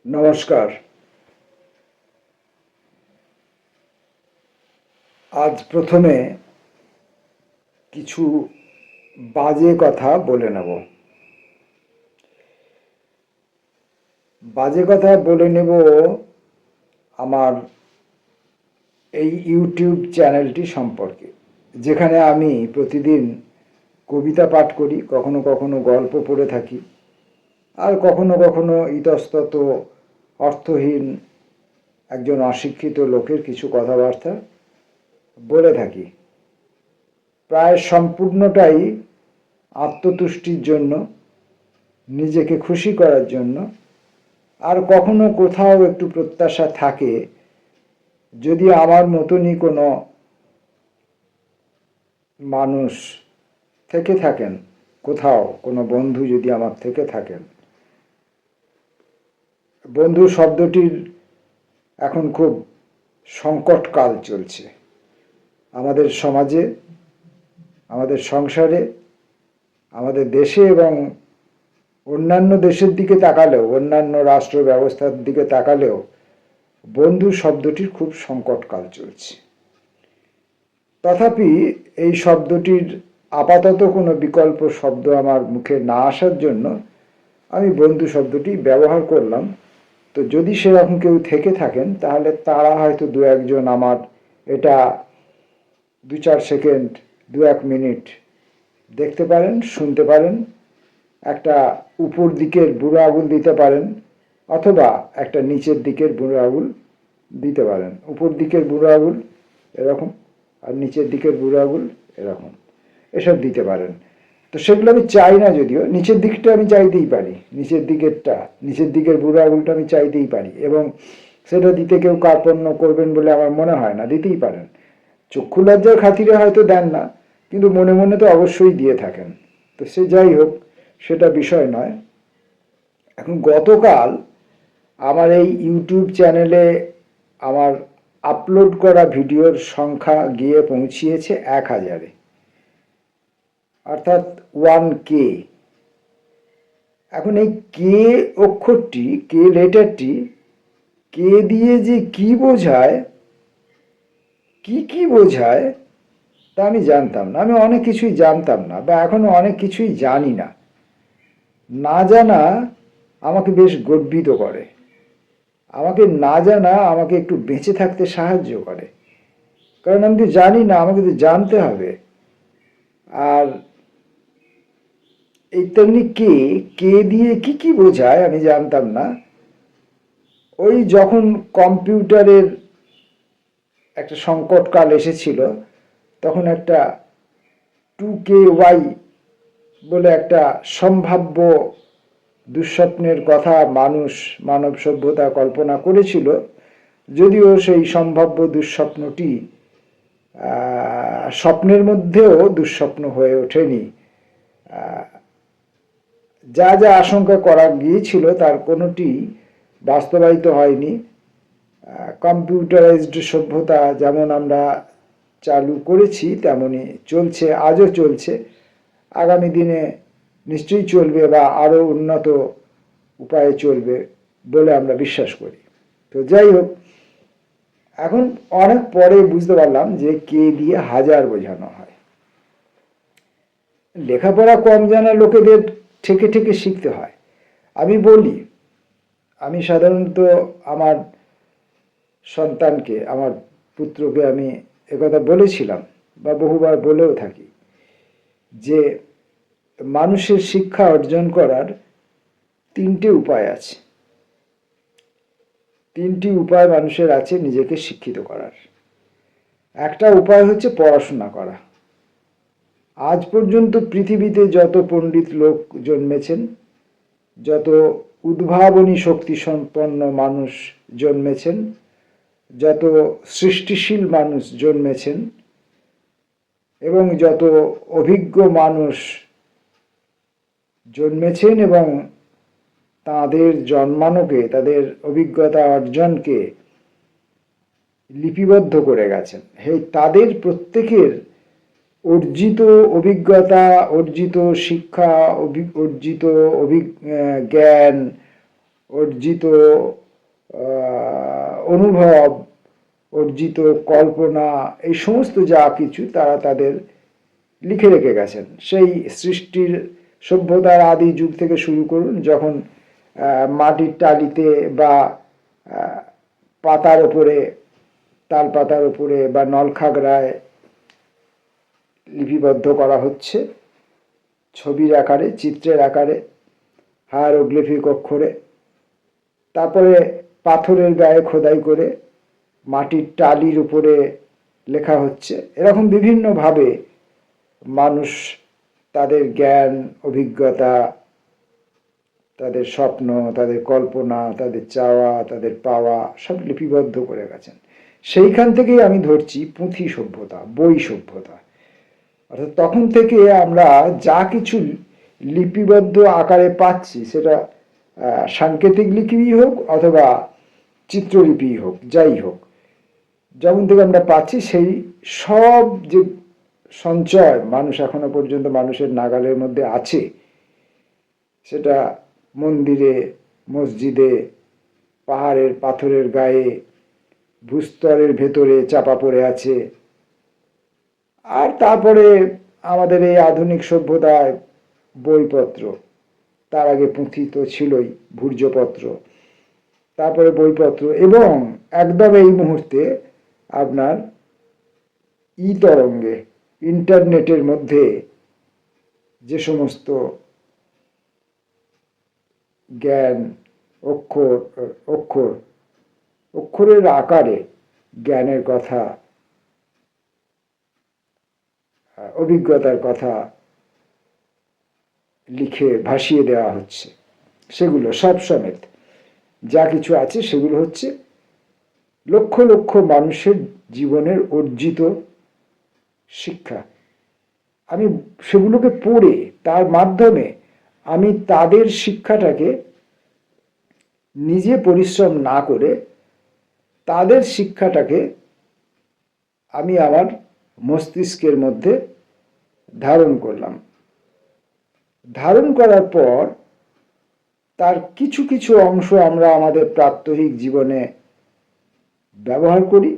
নমস্কার। আজ প্রথমে কিছু বাজে কথা বলে নেব। বাজে কথা বলে নেব আমার এই ইউটিউব চ্যানেলটি সম্পর্কে, যেখানে আমি প্রতিদিন কবিতা পাঠ করি, কখনো কখনো গল্প পড়ে থাকি, আর কখনো কখনো ইতস্তত অর্থহীন একজন অশিক্ষিত লোকের কিছু কথাবার্তা বলে থাকি। প্রায় সম্পূর্ণটাই আত্মতুষ্টির জন্য, নিজেকে খুশি করার জন্য, আর কখনো কোথাও একটু প্রত্যাশা থাকে যদি আমার মতনই কোনো মানুষ থেকে থাকেন, কোথাও কোনো বন্ধু যদি আমার থেকে থাকেন। বন্ধু শব্দটির এখন খুব সংকটকাল চলছে আমাদের সমাজে, আমাদের সংসারে, আমাদের দেশে এবং অন্যান্য দেশের দিকে তাকালেও, অন্যান্য রাষ্ট্র ব্যবস্থার দিকে তাকালেও বন্ধু শব্দটির খুব সংকটকাল চলছে। তথাপি এই শব্দটির আপাতত কোনো বিকল্প শব্দ আমার মুখে না আসার জন্য আমি বন্ধু শব্দটি ব্যবহার করলাম। তো যদি সেরকম কেউ থেকে থাকেন তাহলে তারা হয়তো দু একজন আমার এটা 2-4 সেকেন্ড, 2-1 মিনিট দেখতে পারেন, শুনতে পারেন, একটা উপর দিকের বুড়ো আঙুল দিতে পারেন, অথবা একটা নিচের দিকের বুড়ো আঙুল দিতে পারেন। উপর দিকের বুড়ো আঙুল এরকম, আর নিচের দিকের বুড়ো আঙুল এরকম, এসব দিতে পারেন। তো সেগুলো আমি চাই না, যদিও নিচের দিকটা আমি চাইতেই পারি, নিচের দিকের বুড়ো আঙুলটা আমি চাইতেই পারি, এবং সেটা দিতে কেউ কার্পণ্য করবেন বলে আমার মনে হয় না, দিতেই পারেন। চক্ষু লজ্জার খাতিরে হয়তো দেন না, কিন্তু মনে মনে তো অবশ্যই দিয়ে থাকেন। তো সে যাই হোক, সেটা বিষয় নয়। এখন গতকাল আমার এই ইউটিউব চ্যানেলে আমার আপলোড করা ভিডিওর সংখ্যা গিয়ে পৌঁছিয়েছে 1000-এ, অর্থাৎ 1K। এখন এই কে অক্ষরটি, কে লেটারটি, কে দিয়ে যে কি বোঝায়, কি বোঝায় তা আমি জানতাম না। আমি অনেক কিছুই জানতাম না, বা এখনো অনেক কিছুই জানি না। না জানা আমাকে বেশ গর্বিত করে। আমাকে না জানা আমাকে একটু বেঁচে থাকতে সাহায্য করে, কারণ আমি তো জানি না, আমাকে তো জানতে হবে। আর এই তেমনি কে, কে দিয়ে কি বোঝায় আমি জানতাম না। ওই যখন কম্পিউটারের একটা সংকটকাল এসেছিল, তখন একটা 2KY বলে একটা সম্ভাব্য দুঃস্বপ্নের কথা মানব সভ্যতা কল্পনা করেছিল, যদিও সেই সম্ভাব্য দুঃস্বপ্নটি স্বপ্নের মধ্যেও দুঃস্বপ্ন হয়ে ওঠেনি। যা যা আশঙ্কা করা গিয়েছিল তার কোনোটি বাস্তবায়িত হয়নি। কম্পিউটারাইজড সভ্যতা যেমন আমরা চালু করেছি তেমনই চলছে, আজও চলছে, আগামী দিনে নিশ্চয়ই চলবে, বা আরও উন্নত উপায়ে চলবে বলে আমরা বিশ্বাস করি। তো যাই হোক, এখন অনেক পরে বুঝতে পারলাম যে কে দিয়ে 1000 বোঝানো হয়। লেখাপড়া কম জানা লোকেদের ঠেকে ঠেকে শিখতে হয়। আমি বলি, আমি সাধারণত আমার সন্তানকে, আমার পুত্রকে আমি একথা বলেছিলাম, বা বহুবার বলেও থাকি, যে মানুষের শিক্ষা অর্জন করার 3টে উপায় আছে। 3টি উপায় মানুষের আছে নিজেকে শিক্ষিত করার। একটা উপায় হচ্ছে পড়াশোনা করা। আজ পর্যন্ত পৃথিবীতে যত পণ্ডিত লোক জন্মেছেন, যত উদ্ভাবনী শক্তি সম্পন্ন মানুষ জন্মেছেন, যত সৃষ্টিশীল মানুষ জন্মেছেন, এবং যত অভিজ্ঞ মানুষ জন্মেছেন এবং তাদের জন্মানোকে, তাদের অভিজ্ঞতা অর্জনকে লিপিবদ্ধ করে গেছেন, তাদের প্রত্যেকের অর্জিত অভিজ্ঞতা, অর্জিত শিক্ষা, অর্জিত জ্ঞান, অর্জিত অনুভব, অর্জিত কল্পনা, এই সমস্ত যা কিছু তারা তাদের লিখে রেখে গেছেন। সেই সৃষ্টির সভ্যতার আদি যুগ থেকে শুরু করুন, যখন মাটির টালিতে বা পাতার ওপরে, তাল পাতার উপরে বা নলখাগড়ায় লিপিবদ্ধ করা হচ্ছে ছবির আকারে, চিত্রের আকারে, হায়ারোগ্লিফিক অক্ষরে, তারপরে পাথরের গায়ে খোদাই করে মাটির টালির উপরে লেখা হচ্ছে। এরকম বিভিন্নভাবে মানুষ তাদের জ্ঞান, অভিজ্ঞতা, তাদের স্বপ্ন, তাদের কল্পনা, তাদের চাওয়া, তাদের পাওয়া সব লিপিবদ্ধ করে গেছেন। সেইখান থেকেই আমি ধরছি পুঁথি সভ্যতা, বই সভ্যতা। অর্থাৎ তখন থেকে আমরা যা কিছু লিপিবদ্ধ আকারে পাচ্ছি, সেটা সাংকেতিক লিপিই হোক অথবা চিত্রলিপিই হোক, যাই হোক, যেমন থেকে আমরা পাচ্ছি, সেই সব যে সঞ্চয় মানুষ এখনো পর্যন্ত মানুষের নাগালের মধ্যে আছে, সেটা মন্দিরে, মসজিদে, পাহাড়ের পাথরের গায়ে, ভূস্তরের ভেতরে চাপা পড়ে আছে। আর তারপরে আমাদের এই আধুনিক সভ্যতায় বইপত্র, তার আগে পুঁথি তো ছিলই, ভূর্জপত্র, তারপরে বইপত্র, এবং একদম এই মুহূর্তে আপনার তরঙ্গে, ইন্টারনেটের মধ্যে যে সমস্ত জ্ঞান, অক্ষরের আকারে জ্ঞানের কথা, অভিজ্ঞতার কথা লিখে ভাসিয়ে দেওয়া হচ্ছে, সেগুলো সব সমেত যা কিছু আছে সেগুলো হচ্ছে লক্ষ লক্ষ মানুষের জীবনের অর্জিত শিক্ষা। আমি সেগুলোকে পড়ে তার মাধ্যমে আমি তাদের শিক্ষাটাকে নিজে পরিশ্রম না করে তাদের শিক্ষাটাকে আমি আমার মস্তিষ্কের মধ্যে ধারণ করলাম। ধারণ করার পর তার কিছু কিছু অংশ আমরা আমাদের প্রাত্যহিক জীবনে ব্যবহার করি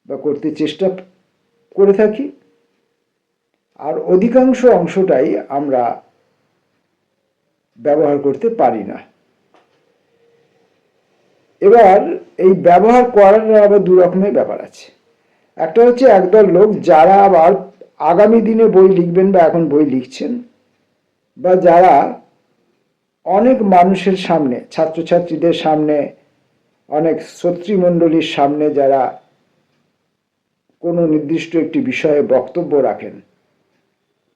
বা করতে চেষ্টা করে থাকি, আর অধিকাংশ অংশটাই আমরা ব্যবহার করতে পারি না। এবার এই ব্যবহার করার আবার দু রকমের ব্যাপার আছে। একটা হচ্ছে একদল লোক যারা আবার আগামী দিনে বই লিখবেন বা এখন বই লিখছেন, বা যারা অনেক মানুষের সামনে, ছাত্রছাত্রীদের সামনে, অনেক শ্রোতৃমণ্ডলীর সামনে যারা কোনো নির্দিষ্ট একটি বিষয়ে বক্তব্য রাখেন,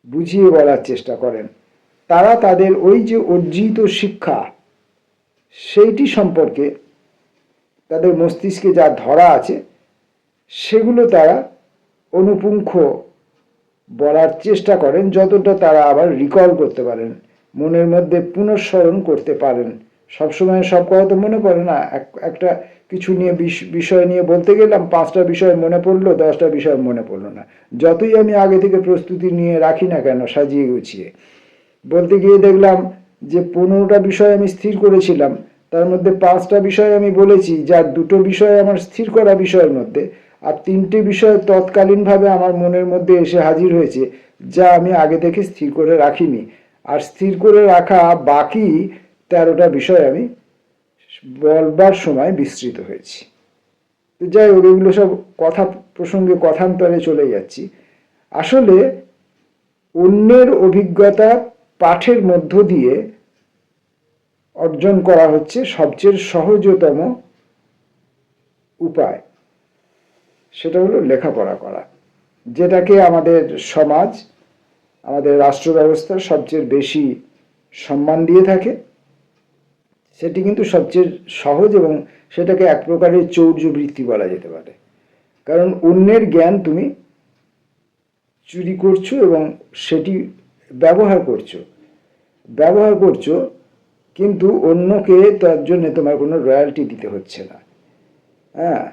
বুঝিয়ে বলার চেষ্টা করেন, তারা তাদের ওই যে অর্জিত শিক্ষা, সেইটি সম্পর্কে তাদের মস্তিষ্কে যা ধরা আছে সেগুলো তারা অনুপুঙ্খ বলার চেষ্টা করেন, যতটা তারা আবার রিকল করতে পারেন, মনের মধ্যে পুনঃস্মরণ করতে পারেন। সবসময় সব কথা তো মনে পড়ে না। একটা কিছু নিয়ে বিষয় নিয়ে বলতে গেলাম, 5টা বিষয় মনে পড়লো, 10টা বিষয় মনে পড়লো না। যতই আমি আগে থেকে প্রস্তুতি নিয়ে রাখি না কেন, সাজিয়ে গুছিয়ে, বলতে গিয়ে দেখলাম যে 15টা বিষয় আমি স্থির করেছিলাম, তার মধ্যে 5টা বিষয় আমি বলেছি, যার 2টো বিষয় আমার স্থির করা বিষয়ের মধ্যে, আর 3টে বিষয় তৎকালীনভাবে আমার মনের মধ্যে এসে হাজির হয়েছে, যা আমি আগে থেকে স্থির করে রাখিনি। আর স্থির করে রাখা বাকি 13টা বিষয় আমি বলবার সময় বিস্মৃত হয়েছি। তো যাই হোক, এগুলো সব কথা প্রসঙ্গে কথান্তরে চলে যাচ্ছি। আসলে অন্যের অভিজ্ঞতা পাঠের মধ্য দিয়ে অর্জন করা হচ্ছে সবচেয়ে সহজতম উপায়। সেটা হলো লেখাপড়া করা, যেটাকে আমাদের সমাজ, আমাদের রাষ্ট্র ব্যবস্থা সবচেয়ে বেশি সম্মান দিয়ে থাকে। সেটি কিন্তু সবচেয়ে সহজ, এবং সেটাকে এক প্রকারের চৌর্যবৃত্তি বলা যেতে পারে। কারণ অন্যের জ্ঞান তুমি চুরি করছো এবং সেটি ব্যবহার করছো, কিন্তু অন্যকে তার জন্য তোমার কোনো রয়্যালটি দিতে হচ্ছে না। হ্যাঁ,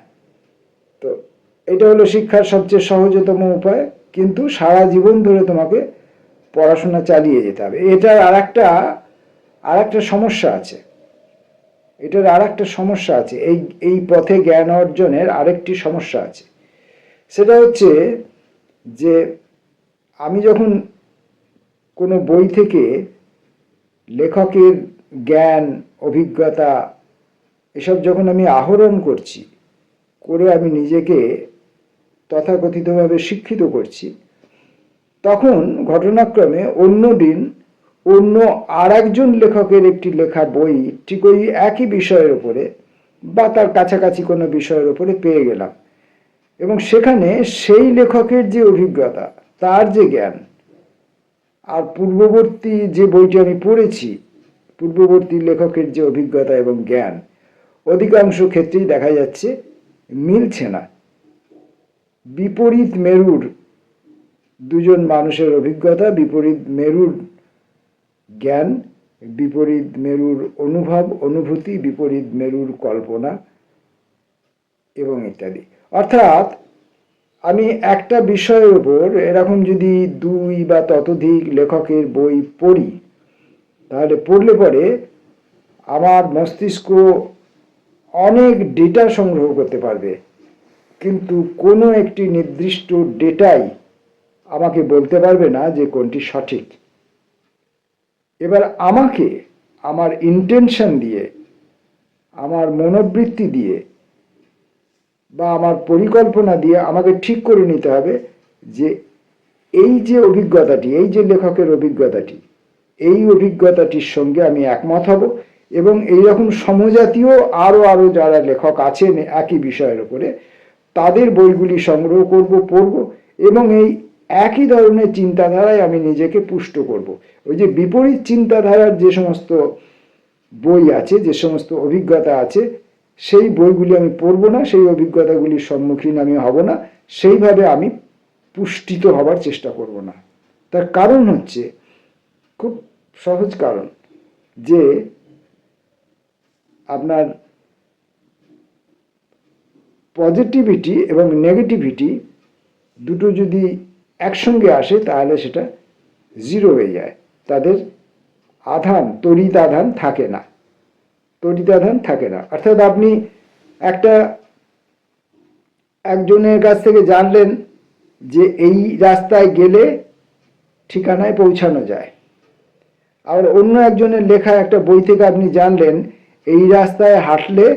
তো এটা হলো শিক্ষার সবচেয়ে সহজতম উপায়, কিন্তু সারা জীবন ধরে তোমাকে পড়াশোনা চালিয়ে যেতে হবে। এটার আর একটা সমস্যা আছে। এটার আর একটা সমস্যা আছে, এই এই পথে জ্ঞান অর্জনের আরেকটি সমস্যা আছে। সেটা হচ্ছে যে আমি যখন কোনো বই থেকে লেখকের জ্ঞান, অভিজ্ঞতা এসব যখন আমি আহরণ করছি, করে আমি নিজেকে তথাকথিতভাবে শিক্ষিত করছি, তখন ঘটনাক্রমে অন্য দিন অন্য আর একজন লেখকের একটি লেখা বই ঠিক ওই একই বিষয়ের উপরে বা তার কাছাকাছি কোনো বিষয়ের উপরে পেয়ে গেলাম, এবং সেখানে সেই লেখকের যে অভিজ্ঞতা, তার যে জ্ঞান, আর পূর্ববর্তী যে বইটি আমি পড়েছি পূর্ববর্তী লেখকের যে অভিজ্ঞতা এবং জ্ঞান, অধিকাংশ ক্ষেত্রেই দেখা যাচ্ছে মিলছে না। বিপরীত মেরুর দুজন মানুষের অভিজ্ঞতা, বিপরীত মেরুর জ্ঞান, বিপরীত মেরুর অনুভব, অনুভূতি, বিপরীত মেরুর কল্পনা এবং ইত্যাদি। অর্থাৎ আমি একটা বিষয়ের উপর এরকম যদি 2 বা ততোধিক লেখকের বই পড়ি, তাহলে পড়লে পরে আমার মস্তিষ্ক অনেক ডেটা সংগ্রহ করতে পারবে, কিন্তু কোনো একটি নির্দিষ্ট ডেটাই আমাকে বলতে পারবে না যে কোনটি সঠিক। এবার আমাকে আমার ইন্টেনশন দিয়ে, আমার মনোবৃত্তি দিয়ে বা আমার পরিকল্পনা দিয়ে আমাকে ঠিক করে নিতে হবে যে এই যে অভিজ্ঞতাটি, এই যে লেখকের অভিজ্ঞতাটি, এই অভিজ্ঞতাটির সঙ্গে আমি একমত হব, এবং এইরকম সমজাতীয় আরও যারা লেখক আছেন একই বিষয়ের উপরে, তাদের বইগুলি সংগ্রহ করব, পড়ব, এবং এই একই ধরনের চিন্তাধারায় আমি নিজেকে পুষ্ট করব। ওই যে বিপরীত চিন্তাধারার যে সমস্ত বই আছে, যে সমস্ত অভিজ্ঞতা আছে, সেই বইগুলি আমি পড়ব না, সেই অভিজ্ঞতাগুলির সম্মুখীন আমি হব না, সেইভাবে আমি পুষ্টিত হবার চেষ্টা করব না। তার কারণ হচ্ছে খুব সহজ কারণ, যে আপনার পজিটিভিটি এবং নেগেটিভিটি দুটো যদি একসঙ্গে আসে তাহলে সেটা জিরো হয়ে যায়, তাদের আধান, তড়িৎ আধান থাকে না, তড়িৎ আধান থাকে না। অর্থাৎ আপনি একজনের কাছ থেকে জানলেন যে এই রাস্তায় গেলে ঠিকানায় পৌঁছানো যায়, আর অন্য একজনের লেখা একটা বই থেকে আপনি জানলেন এই রাস্তায় হাঁটলে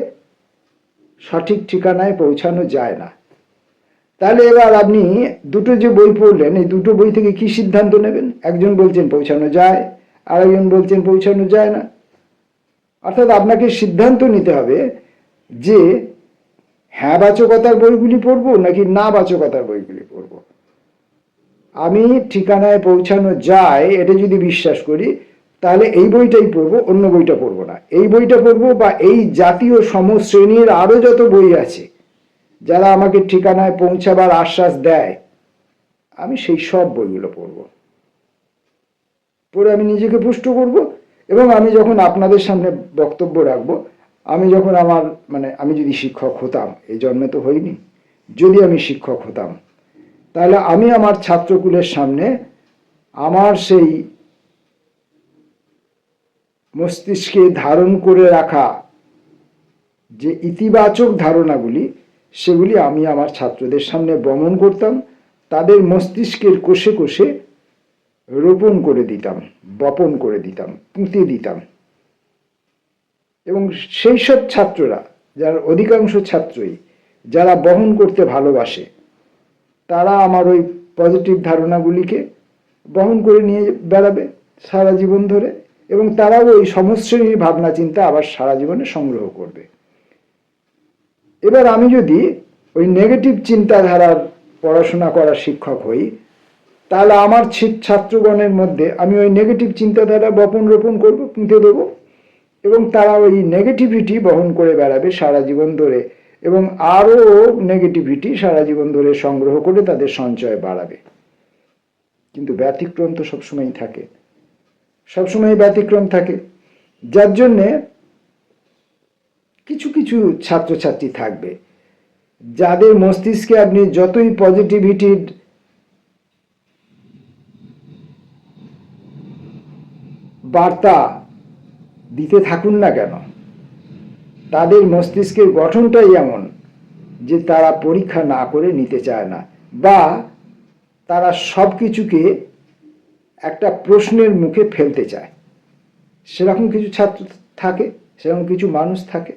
সঠিক ঠিকানায় পৌঁছানো যায় না। তাহলে এবার আপনি দুটো যে বই পড়লেন, এই দুটো বই থেকে কি সিদ্ধান্ত নেবেন? একজন বলছেন পৌঁছানো যায়, আর একজন বলছেন পৌঁছানো যায় না। অর্থাৎ আপনাকে সিদ্ধান্ত নিতে হবে যে হ্যাঁ বাচকতার বইগুলি পড়বো নাকি না বাচকতার বইগুলি পড়বো। আমি ঠিকানায় পৌঁছানো যায় এটা যদি বিশ্বাস করি, তাহলে এই বইটাই পড়বো, অন্য বইটা পড়বো না। এই বইটা পড়বো বা এই জাতীয় সমশ্রেণীর আরো যত বই আছে যারা আমাকে ঠিকানায় পৌঁছাবার আশ্বাস দেয়, আমি সেই সব বইগুলো পড়বো, পড়ে আমি নিজেকে পুষ্ট করব। এবং আমি যখন আপনাদের সামনে বক্তব্য রাখবো, আমি যখন আমি যদি শিক্ষক হতাম, এই জন্মে তো হইনি, যদি আমি শিক্ষক হতাম, তাহলে আমি আমার ছাত্রকুলের সামনে আমার সেই মস্তিষ্কে ধারণ করে রাখা যে ইতিবাচক ধারণাগুলি, সেগুলি আমি আমার ছাত্রদের সামনে বমন করতাম, তাদের মস্তিষ্কের কোষে কোষে রোপণ করে দিতাম, বপন করে দিতাম, পুঁতে দিতাম। এবং সেই সব ছাত্ররা, যার অধিকাংশ ছাত্রই যারা বহন করতে ভালোবাসে, তারা আমার ওই পজিটিভ ধারণাগুলিকে বহন করে নিয়ে বেড়াবে সারা জীবন ধরে, এবং তারাও ওই সমশ্রেণীর ভাবনা চিন্তা আবার সারা জীবনে সংগ্রহ করবে। এবার আমি যদি ওই নেগেটিভ চিন্তাধারার পড়াশোনা করা শিক্ষক হই, তাহলে আমার ছাত্রগণের মধ্যে আমি ওই নেগেটিভ চিন্তাধারা বপন রোপণ করবো, পুঁতে দেবো, এবং তারা ওই নেগেটিভিটি বহন করে বেড়াবে সারা জীবন ধরে, এবং আরও নেগেটিভিটি সারা জীবন ধরে সংগ্রহ করে তাদের সঞ্চয় বাড়াবে। কিন্তু ব্যতিক্রম তো সবসময়ই থাকে, সবসময় ব্যতিক্রম থাকে, যার জন্যে কিছু কিছু ছাত্রছাত্রী থাকবে যাদের মস্তিষ্কে আপনি যতই পজিটিভিটির বার্তা দিতে থাকুন না কেন, তাদের মস্তিষ্কের গঠনটাই এমন যে তারা পরীক্ষা না করে নিতে চায় না, বা তারা সব কিছুকে একটা প্রশ্নের মুখে ফেলতে চায়। সেরকম কিছু ছাত্র থাকে, সেরকম কিছু মানুষ থাকে।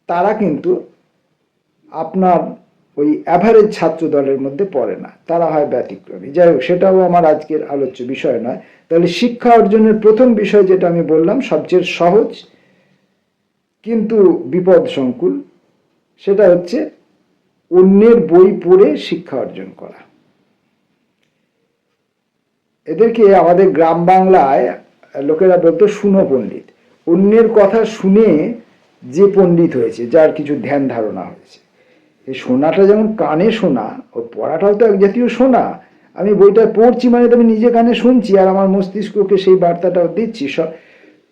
তারা কিন্তু আপনার ওই অ্যাভারেজ ছাত্র দলের মধ্যে পড়ে না, তারা হয় ব্যতিক্রমী। যাই হোক, সেটাও আমার আজকের আলোচ্য বিষয় নয়। তাহলে শিক্ষা অর্জনের প্রথম বিষয় যেটা আমি বললাম, সবচেয়ে সহজ কিন্তু বিপদ সংকুল, সেটা হচ্ছে অন্যের বই পড়ে শিক্ষা অর্জন করা। এদেরকে আমাদের গ্রাম বাংলায় লোকেরা বলতো শুনো পণ্ডিত। অন্যের কথা শুনে যে পণ্ডিত হয়েছে, যার কিছু ধ্যান ধারণা হয়েছে। এই শোনাটা যেমন কানে শোনা, ও পড়াটাও তো এক জাতীয় শোনা। আমি বইটা পড়ছি মানে তো আমি নিজে কানে শুনছি, আর আমার মস্তিষ্ককে সেই বার্তাটাও দিচ্ছি,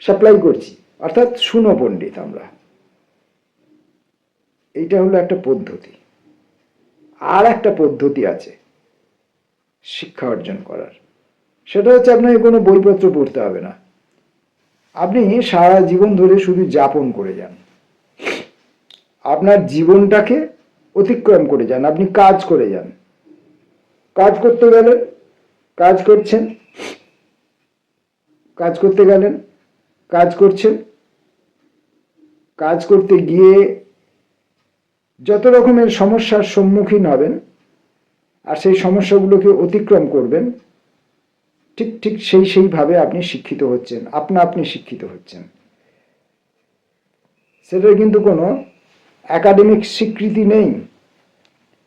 সাপ্লাই করছি। অর্থাৎ শুনো পণ্ডিত আমরা। এইটা হলো একটা পদ্ধতি। আর একটা পদ্ধতি আছে শিক্ষা অর্জন করার, সেটা হচ্ছে আপনাকে কোনো বইপত্র পড়তে হবে না। আপনি সারা জীবন ধরে শুধু যাপন করে যান, আপনার জীবনটাকে অতিক্রম করে যান, আপনি কাজ করে যান। কাজ করতে গেলেন, কাজ করছেন, কাজ করতে গেলেন, কাজ করছেন, কাজ করতে গিয়ে যত রকমের সমস্যার সম্মুখীন হবেন আর সেই সমস্যাগুলোকে অতিক্রম করবেন, ঠিক ঠিক সেইভাবে আপনি শিক্ষিত হচ্ছেন, আপনি শিক্ষিত হচ্ছেন। সেটার কিন্তু কোনো একাডেমিক স্বীকৃতি নেই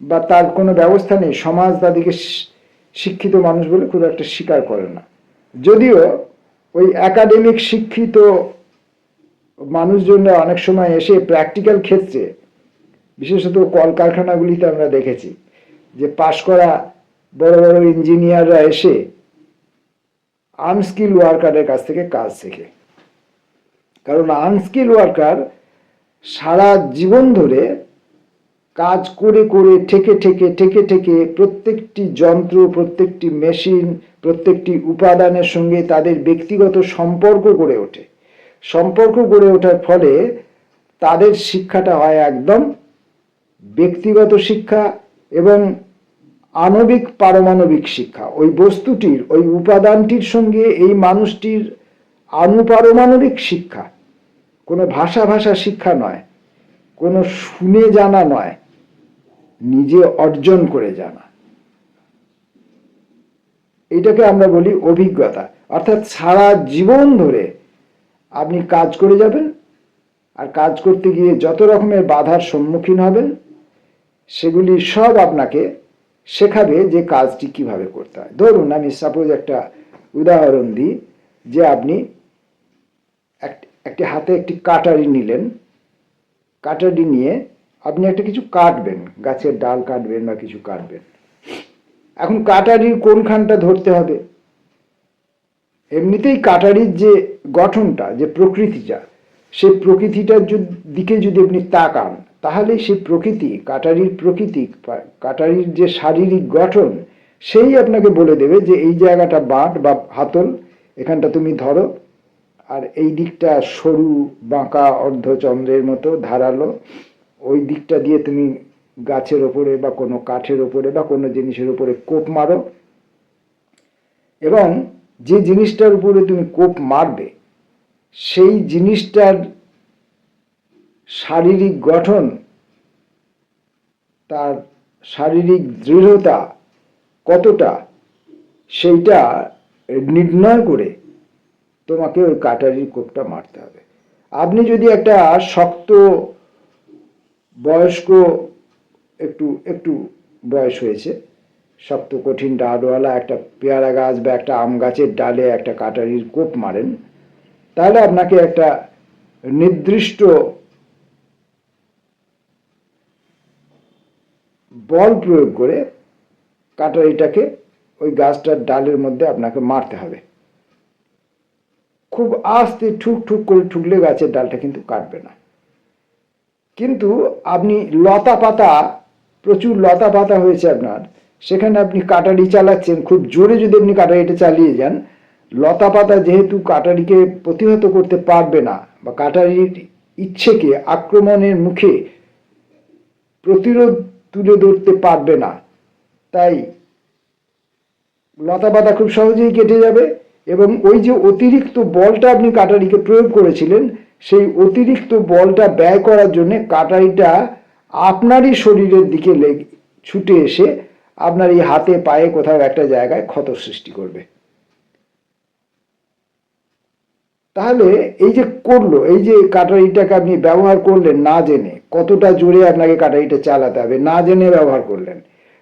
বা তার কোনো ব্যবস্থা নেই। সমাজ তাদেরকে শিক্ষিত মানুষ বলে খুব একটা স্বীকার করে না। যদিও ওই একাডেমিক শিক্ষিত মানুষজনরা অনেক সময় এসে প্র্যাকটিক্যাল ক্ষেত্রে, বিশেষত কলকারখানাগুলিতে আমরা দেখেছি যে পাশ করা বড় বড় ইঞ্জিনিয়াররা এসে আনস্কিল ওয়ার্কারের কাছ থেকে কাজ শেখে। কারণ আনস্কিল ওয়ার্কার সারা জীবন ধরে কাজ করে করে ঠেকে প্রত্যেকটি যন্ত্র, প্রত্যেকটি মেশিন, প্রত্যেকটি উপাদানের সঙ্গে তাদের ব্যক্তিগত সম্পর্ক গড়ে ওঠে। সম্পর্ক গড়ে ওঠার ফলে তাদের শিক্ষাটা হয় একদম ব্যক্তিগত শিক্ষা এবং আণবিক পারমাণবিক শিক্ষা। ওই বস্তুটির, ওই উপাদানটির সঙ্গে এই মানুষটির আনুপারমাণবিক শিক্ষা, কোনো ভাষা শিক্ষা নয়, কোনো শুনে জানা নয়, নিজে অর্জন করে জানা। এটাকে আমরা বলি অভিজ্ঞতা। অর্থাৎ সারা জীবন ধরে আপনি কাজ করে যাবেন, আর কাজ করতে গিয়ে যত রকমের বাধার সম্মুখীন হবেন, সেগুলি সব আপনাকে শেখাবে যে কাজটি কিভাবে করতে হয়। ধরুন আমি সাপোজ একটা উদাহরণ দিই, যে আপনি একটি হাতে একটি কাটারি নিলেন, কাটারি নিয়ে আপনি একটা কিছু কাটবেন, গাছের ডাল কাটবেন বা কিছু কাটবেন। এখন কাটারির কোনখানটা ধরতে হবে? এমনিতেই কাটারির যে গঠনটা, যে প্রকৃতিটা, সেই প্রকৃতিটার দিকে যদি আপনি তাকান, তাহলে সেই প্রকৃতি, কাটারির যে শারীরিক গঠন, সেই আপনাকে বলে দেবে যে এই জায়গাটা বাঁট বা হাতল, এখানটা তুমি ধরো, আর এই দিকটা সরু বাঁকা অর্ধচন্দ্রের মতো ধারালো, ওই দিকটা দিয়ে তুমি গাছের ওপরে বা কোনো কাঠের ওপরে বা কোনো জিনিসের উপরে কোপ মারো, এবং যে জিনিসটার উপরে তুমি কোপ মারবে সেই জিনিসটার শারীরিক গঠন, তার শারীরিক দৃঢ়তা কতটা, সেইটা নির্ণয় করে তোমাকে ওই কাটারির কোপটা মারতে হবে। আপনি যদি একটা শক্ত বয়স্ক, একটু বয়স হয়েছে, শক্ত কঠিন ডালওয়ালা একটা পেয়ারা গাছ বা একটা আম গাছের ডালে একটা কাটারির কোপ মারেন, তাহলে আপনাকে একটা নির্দিষ্ট বল প্রয়োগ করে কাটারিটাকে ওই গাছটার ডালের মধ্যে আপনাকে মারতে হবে। খুব আস্তে ঠুক করে ঠুকলে গাছের ডালটা কিন্তু কাটবে না। কিন্তু আপনি লতা পাতা, প্রচুর লতা পাতা হয়েছে আপনার, সেখানে আপনি কাটারি চালাচ্ছেন, খুব জোরে যদি আপনি কাটারিটা চালিয়ে যান, লতা পাতা যেহেতু কাটারিকে প্রতিহত করতে পারবে না বা কাটারির ইচ্ছেকে আক্রমণের মুখে প্রতিরোধ তুলে ধরতে পারবে না। তাই লতাপাতা খুব সহজেই কেটে যাবে, এবং ওই যে অতিরিক্ত বলটা আপনি কাটারিকে প্রয়োগ করেছিলেন, সেই অতিরিক্ত বলটা ব্যয় করার জন্য কাটারিটা আপনারই শরীরের দিকে ছুটে এসে আপনার এই হাতে পায়ে কোথাও একটা জায়গায় ক্ষত সৃষ্টি করবে। তাহলে এই যে করলো, এই যে কাটারিটাকে আপনি ব্যবহার করলেন না জেনে, কতটা জোরে আপনাকে কাটারিটা চালাতে হবে না জেনে ব্যবহার করলেন,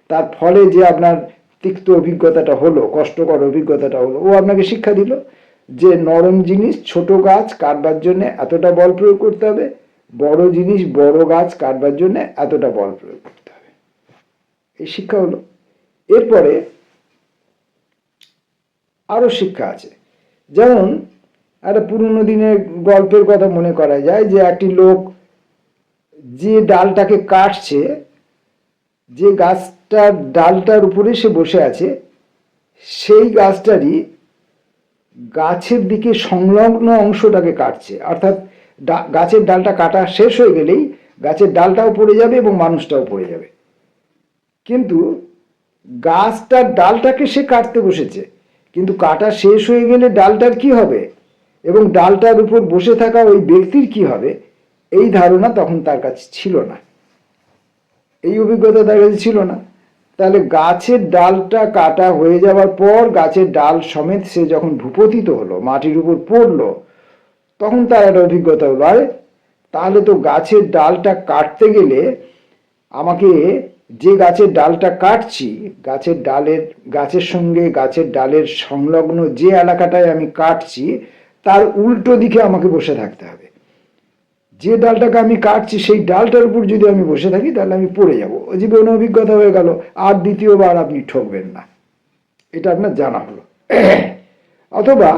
তার ফলে যে আপনার তিক্ত অভিজ্ঞতাটা হলো, কষ্টকর অভিজ্ঞতাটা হলো, ও আপনাকে শিক্ষা দিল যে নরম জিনিস, ছোট গাছ কাটবার জন্য এতটা বল প্রয়োগ করতে হবে, বড় জিনিস, বড় গাছ কাটবার জন্য এতটা বল প্রয়োগ করতে হবে। এই শিক্ষা হলো। এরপরে আরো শিক্ষা আছে। যেমন একটা পুরনো দিনের গল্পের কথা মনে করা যায়, যে একটি লোক যে ডালটাকে কাটছে, যে গাছটার ডালটার উপরে সে বসে আছে, সেই গাছটারই গাছের দিকে সংলগ্ন অংশটাকে কাটছে। অর্থাৎ গাছের ডালটা কাটা শেষ হয়ে গেলেই গাছের ডালটাও পড়ে যাবে এবং মানুষটাও পড়ে যাবে। কিন্তু গাছটার ডালটাকে সে কাটতে বসেছে, কিন্তু কাটা শেষ হয়ে গেলে ডালটার কি হবে এবং ডালটার উপর বসে থাকা ওই ব্যক্তির কি হবে, এই ধারণা তখন তার কাছে ছিল না, এই অভিজ্ঞতা তার কাছে ছিল না। তাহলে গাছের ডালটা কাটা হয়ে যাওয়ার পর গাছের ডাল সমেত সে যখন ভূপতিত হলো, মাটির উপর পড়লো, তখন তার একটা অভিজ্ঞতা হলো, আরে তাহলে তো গাছের ডালটা কাটতে গেলে আমাকে যে গাছের ডালটা কাটছি, গাছের সঙ্গে গাছের ডালের সংলগ্ন যে এলাকাটায় আমি কাটছি তার উল্টো দিকে আমাকে বসে থাকতে হবে। যে ডালটাকে আমি কাটছি সেই ডালটার উপর যদি আমি বসে থাকি তাহলে আমি পড়ে যাব। জীবনে অভিজ্ঞতা হয়ে গেল, আর দ্বিতীয়বার আপনি ঠকবেন না, এটা আপনার জানা হলো। অথবা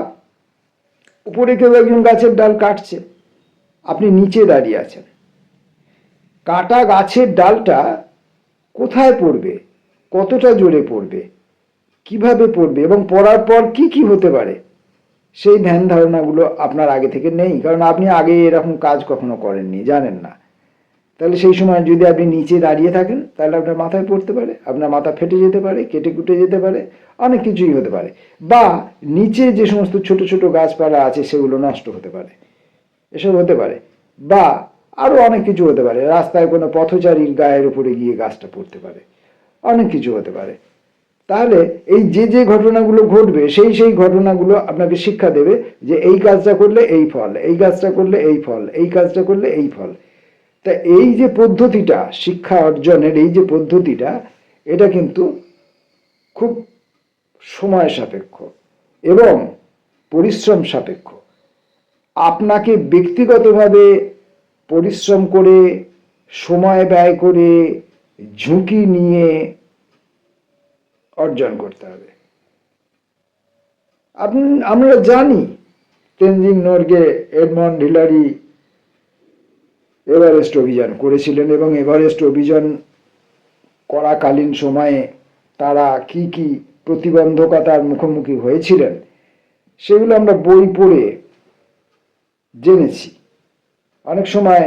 উপরে কেউ একজন গাছের ডাল কাটছে, আপনি নিচে দাঁড়িয়ে আছেন, কাটা গাছের ডালটা কোথায় পড়বে, কতটা জোরে পড়বে, কিভাবে পড়বে এবং পড়ার পর কি কি হতে পারে, সেই ধ্যান ধারণাগুলো আপনার আগে থেকে নেই, কারণ আপনি আগে এরকম কাজ কখনো করেননি, জানেন না। তাহলে সেই সময় যদি আপনি নিচে দাঁড়িয়ে থাকেন তাহলে আপনার মাথায় পড়তে পারে, আপনার মাথা ফেটে যেতে পারে, কেটে কুটে যেতে পারে, অনেক কিছুই হতে পারে, বা নিচে যে সমস্ত ছোট ছোট গাছপালা আছে সেগুলো নষ্ট হতে পারে, এসব হতে পারে, বা আরো অনেক কিছু হতে পারে, রাস্তায় কোনো পথচারীর গায়ের উপরে গিয়ে গাছটা পড়তে পারে, অনেক কিছু হতে পারে। তাহলে এই যে যে ঘটনাগুলো ঘটবে সেই ঘটনাগুলো আপনাকে শিক্ষা দেবে যে এই কাজটা করলে এই ফল, এই কাজটা করলে এই ফল, এই কাজটা করলে এই ফল। তা এই যে পদ্ধতিটা, শিক্ষা অর্জনের এই যে পদ্ধতিটা, এটা কিন্তু খুব সময় সাপেক্ষ এবং পরিশ্রম সাপেক্ষ। আপনাকে ব্যক্তিগতভাবে পরিশ্রম করে, সময় ব্যয় করে, ঝুঁকি নিয়ে অর্জন করতে হবে। আমরা জানি Tenzing Norgay, Edmund Hillary Everest অভিযান করেছিলেন এবং এভারেস্ট অভিযান করাকালীন সময়ে তারা কি কি প্রতিবন্ধকতার মুখোমুখি হয়েছিলেন সেগুলো আমরা বই পড়ে জেনেছি। অনেক সময়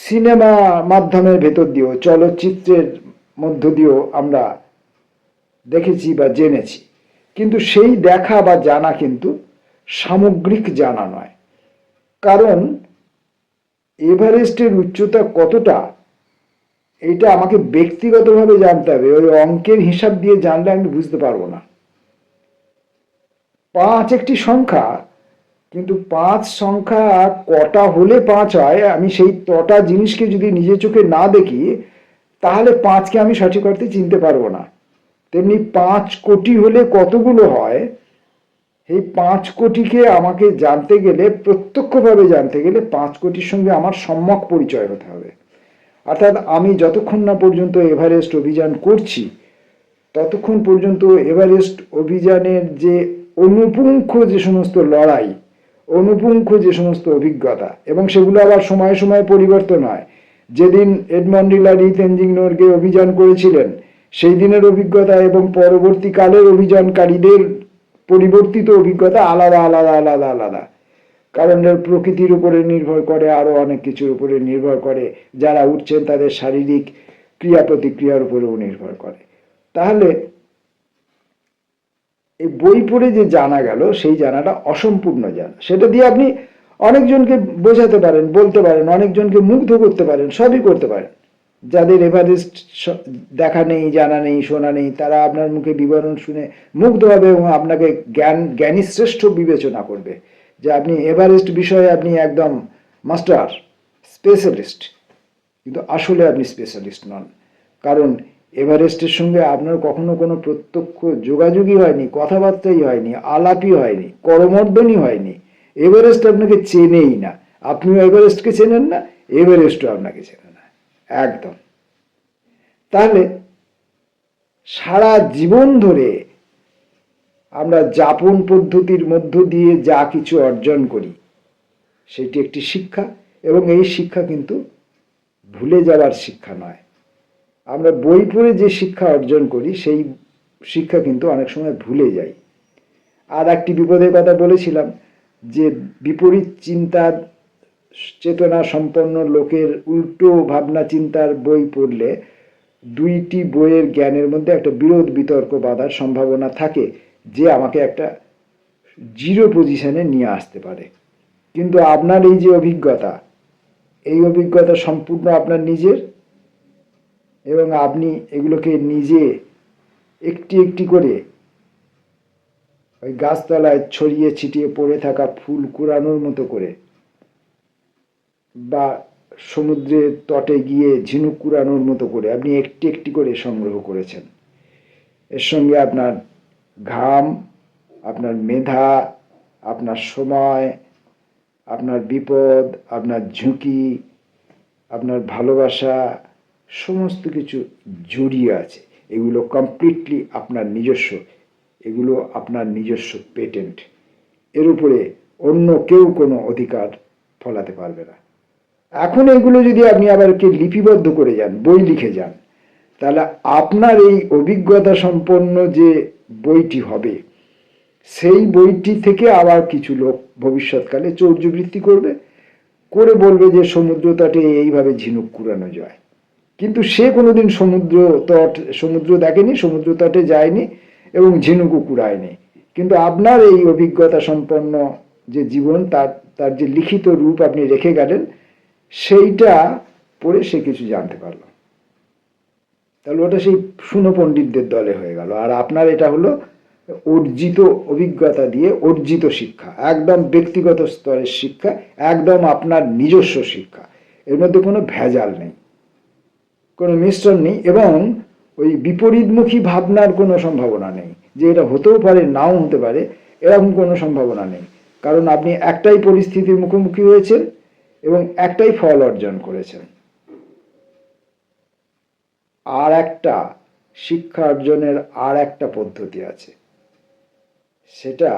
সিনেমা মাধ্যমের ভেতর দিয়েও, চলচ্চিত্রের মধ্য দিয়েও আমরা দেখেছি বা জেনেছি, কিন্তু সেই দেখা বা জানা কিন্তু সামগ্রিক জানা নয়। কারণ এভারেস্টের উচ্চতা কতটা এটা আমাকে ব্যক্তিগতভাবে জানতে হবে, ওই অঙ্কের হিসাব দিয়ে জানলে আমি বুঝতে পারবো না। 5 একটি সংখ্যা, কিন্তু 5 সংখ্যা কটা হলে 5 হয় আমি সেই তটা জিনিসকে যদি নিজের চোখে না দেখি তাহলে 5কে আমি সঠিক অর্থে চিনতে পারবো না। তেমনি 5 কোটি হলে কতগুলো হয়, এই 5 কোটিকে আমাকে জানতে গেলে, প্রত্যক্ষভাবে জানতে গেলে 5 কোটির সঙ্গে আমার সম্যক পরিচয় হতে হবে। অর্থাৎ আমি যতক্ষণ না পর্যন্ত এভারেস্ট অভিযান করছি ততক্ষণ পর্যন্ত এভারেস্ট অভিযানের যে অনুপুঙ্খ যে সমস্ত লড়াই, অনুপুঙ্খ যে সমস্ত অভিজ্ঞতা, এবং সেগুলো আবার সময়ে সময়ে পরিবর্তন হয়। যেদিন এডমন্ড হিলারি, তেনজিং নোরগে অভিযান করেছিলেন সেই দিনের অভিজ্ঞতা এবং পরবর্তীকালের অভিযানকারীদের পরিবর্তিত অভিজ্ঞতা আলাদা আলাদা আলাদা আলাদা, কারণ এর প্রকৃতির উপরে নির্ভর করে, আরো অনেক কিছুর উপরে নির্ভর করে, যারা উঠছেন তাদের শারীরিক ক্রিয়া প্রতিক্রিয়ার উপরেও নির্ভর করে। তাহলে এই বই পড়ে যে জানা গেল সেই জানাটা অসম্পূর্ণ জানা, সেটা দিয়ে আপনি অনেকজনকে বোঝাতে পারেন, বলতে পারেন, অনেকজনকে মুগ্ধ করতে পারেন, সবই করতে পারেন। যাদের এভারেস্ট দেখা নেই, জানা নেই, শোনা নেই, তারা আপনার মুখে বিবরণ শুনে মুগ্ধ হবে এবং আপনাকে জ্ঞানী শ্রেষ্ঠ বিবেচনা করবে যে আপনি এভারেস্ট বিষয়ে আপনি একদম মাস্টার, স্পেশালিস্ট। কিন্তু আসলে আপনি স্পেশালিস্ট নন, কারণ এভারেস্টের সঙ্গে আপনার কখনো কোনো প্রত্যক্ষ যোগাযোগই হয়নি, কথাবার্তাই হয়নি, আলাপই হয়নি, করমর্দনই হয়নি। এভারেস্ট আপনাকে চেনেই না, আপনিও এভারেস্টকে চেনেন না, এভারেস্টও আপনাকে চেনে না একদম। তাহলে সারা জীবন ধরে আমরা যাপন পদ্ধতির মধ্য দিয়ে যা কিছু অর্জন করি সেটি একটি শিক্ষা, এবং এই শিক্ষা কিন্তু ভুলে যাওয়ার শিক্ষা নয়। আমরা বই পড়ে যে শিক্ষা অর্জন করি সেই শিক্ষা কিন্তু অনেক সময় ভুলে যাই। আর একটি বিপদের কথা বলেছিলাম যে বিপরীত চিন্তার চেতনা সম্পন্ন লোকের উল্টো ভাবনা চিন্তার বই পড়লে দুইটি বইয়ের জ্ঞানের মধ্যে একটা বিরোধ বিতর্ক বাঁধার সম্ভাবনা থাকে, যে আমাকে একটা জিরো পজিশনে নিয়ে আসতে পারে। কিন্তু আপনার এই যে অভিজ্ঞতা, এই অভিজ্ঞতা সম্পূর্ণ আপনার নিজের, এবং আপনি এগুলোকে নিজে একটি একটি করে ওই গাছতলায় ছড়িয়ে ছিটিয়ে পড়ে থাকা ফুল কুড়ানোর মতো করে, বা সমুদ্রের তটে গিয়ে ঝিনুক কুড়ানোর মতো করে আপনি একটি একটি করে সংগ্রহ করেছেন। এর সঙ্গে আপনার ঘাম, আপনার মেধা, আপনার সময়, আপনার বিপদ, আপনার ঝুঁকি, আপনার ভালোবাসা, সমস্ত কিছু জড়িয়ে আছে। এগুলো কমপ্লিটলি আপনার নিজস্ব, এগুলো আপনার নিজস্ব পেটেন্ট। এর উপরে অন্য কেউ কোনো অধিকার ফলাতে পারবে না। এখন এগুলো যদি আপনি আবার কে লিপিবদ্ধ করে যান, বই লিখে যান, তাহলে আপনার এই অভিজ্ঞতা সম্পন্ন যে বইটি হবে, সেই বইটি থেকে আবার কিছু লোক ভবিষ্যৎকালে চৌর্যবৃত্তি করবে, করে বলবে যে সমুদ্র তটে এইভাবে ঝিনুক কুড়ানো যায়। কিন্তু সে কোনোদিন সমুদ্র দেখেনি, সমুদ্র তটে যায়নি এবং ঝিনুকও কুড়ায়নি। কিন্তু আপনার এই অভিজ্ঞতা সম্পন্ন যে জীবন, তার যে লিখিত রূপ আপনি রেখে গেলেন, সেইটা পড়ে সে কিছু জানতে পারলো। তাহলে ওটা সেই শুনো পণ্ডিতদের দলে হয়ে গেল। আর আপনার এটা হলো অর্জিত অভিজ্ঞতা দিয়ে অর্জিত শিক্ষা, একদম ব্যক্তিগত স্তরের শিক্ষা, একদম আপনার নিজস্ব শিক্ষা। এর মধ্যে কোনো ভেজাল নেই, কোনো মিশ্রণ নেই, এবং ওই বিপরীতমুখী ভাবনার কোনো সম্ভাবনা নেই যে এটা হতেও পারে, নাও হতে পারে, এরকম কোনো সম্ভাবনা নেই। কারণ আপনি একটাই পরিস্থিতির মুখোমুখি হয়েছেন এবং একটাই ফল অর্জন করেছেন। আর একটা শিক্ষা অর্জনের আর একটা পদ্ধতি আছে, সেটা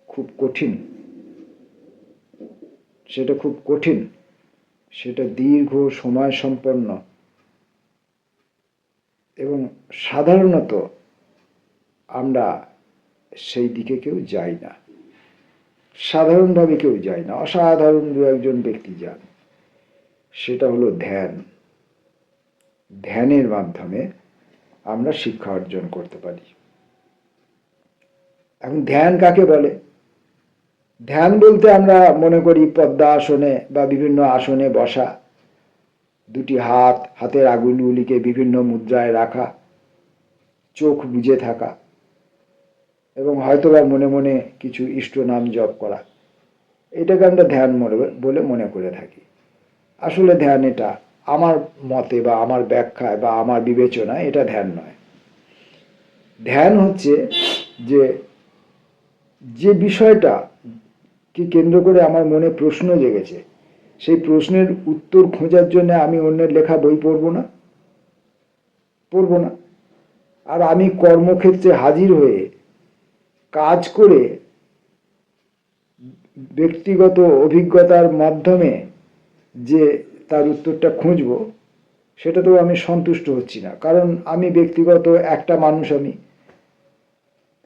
খুব কঠিন, সেটা দীর্ঘ সময় সম্পন্ন, এবং সাধারণত আমরা সেই দিকে কেউ যাই না, সাধারণভাবে কেউ যায় না, অসাধারণ দু একজন ব্যক্তি যান। সেটা হলো ধ্যান। ধ্যানের মাধ্যমে আমরা শিক্ষা অর্জন করতে পারি। এখন ধ্যান কাকে বলে? ধ্যান বলতে আমরা মনে করি পদ্মা আসনে বা বিভিন্ন আসনে বসা, দুটি হাতের আঙুলগুলিকে বিভিন্ন মুদ্রায় রাখা, চোখ বুজে থাকা, এবং হয়তোবা মনে মনে কিছু ইষ্ট নাম জপ করা, এটাকে আমরা ধ্যান বলে মনে করে থাকি। আসলে ধ্যান এটা আমার মতে বা আমার ব্যাখ্যায় বা আমার বিবেচনায় এটা ধ্যান নয়। ধ্যান হচ্ছে যে বিষয়টা কি কেন্দ্র করে আমার মনে প্রশ্ন জেগেছে, সেই প্রশ্নের উত্তর খোঁজার জন্য আমি অন্যের লেখা বই পড়ব না। আর আমি কর্মক্ষেত্রে হাজির হয়ে কাজ করে ব্যক্তিগত অভিজ্ঞতার মাধ্যমে যে তার উত্তরটা খুঁজব, সেটাতেও আমি সন্তুষ্ট হচ্ছি না। কারণ আমি ব্যক্তিগত একটা মানুষ, আমি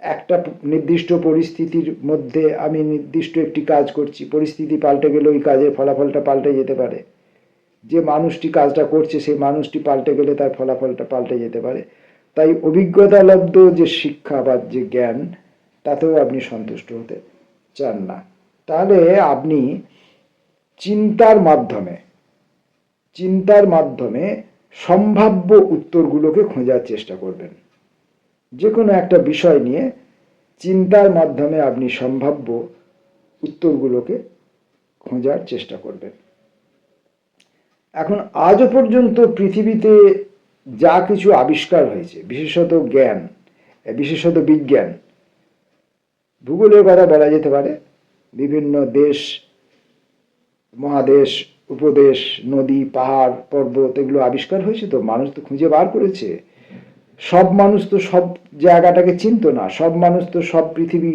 একটা নির্দিষ্ট পরিস্থিতির মধ্যে আমি নির্দিষ্ট একটি কাজ করছি, পরিস্থিতি পাল্টে গেলে ওই কাজের ফলাফলটা পাল্টে যেতে পারে। যে মানুষটি কাজটা করছে সেই মানুষটি পাল্টে গেলে তার ফলাফলটা পাল্টে যেতে পারে। তাই অভিজ্ঞতালব্ধ যে শিক্ষা বা যে জ্ঞান, তাতেও আপনি সন্তুষ্ট হতে চান না। তাহলে আপনি চিন্তার মাধ্যমে সম্ভাব্য উত্তরগুলোকে খোঁজার চেষ্টা করবেন। যে কোনো একটা বিষয় নিয়ে চিন্তার মাধ্যমে আপনি সম্ভাব্য উত্তরগুলোকে খোঁজার চেষ্টা করবেন। এখন আজও পর্যন্ত পৃথিবীতে যা কিছু আবিষ্কার হয়েছে, বিশেষত বিজ্ঞান, ভূগোলের কথা বলা যেতে পারে, বিভিন্ন দেশ, মহাদেশ, উপদেশ, নদী, পাহাড়, পর্বত, এগুলো আবিষ্কার হয়েছে, তো মানুষ তো খুঁজে বার করেছে। সব মানুষ তো সব জায়গাটাকে চিনতো না, সব মানুষ তো সব পৃথিবী,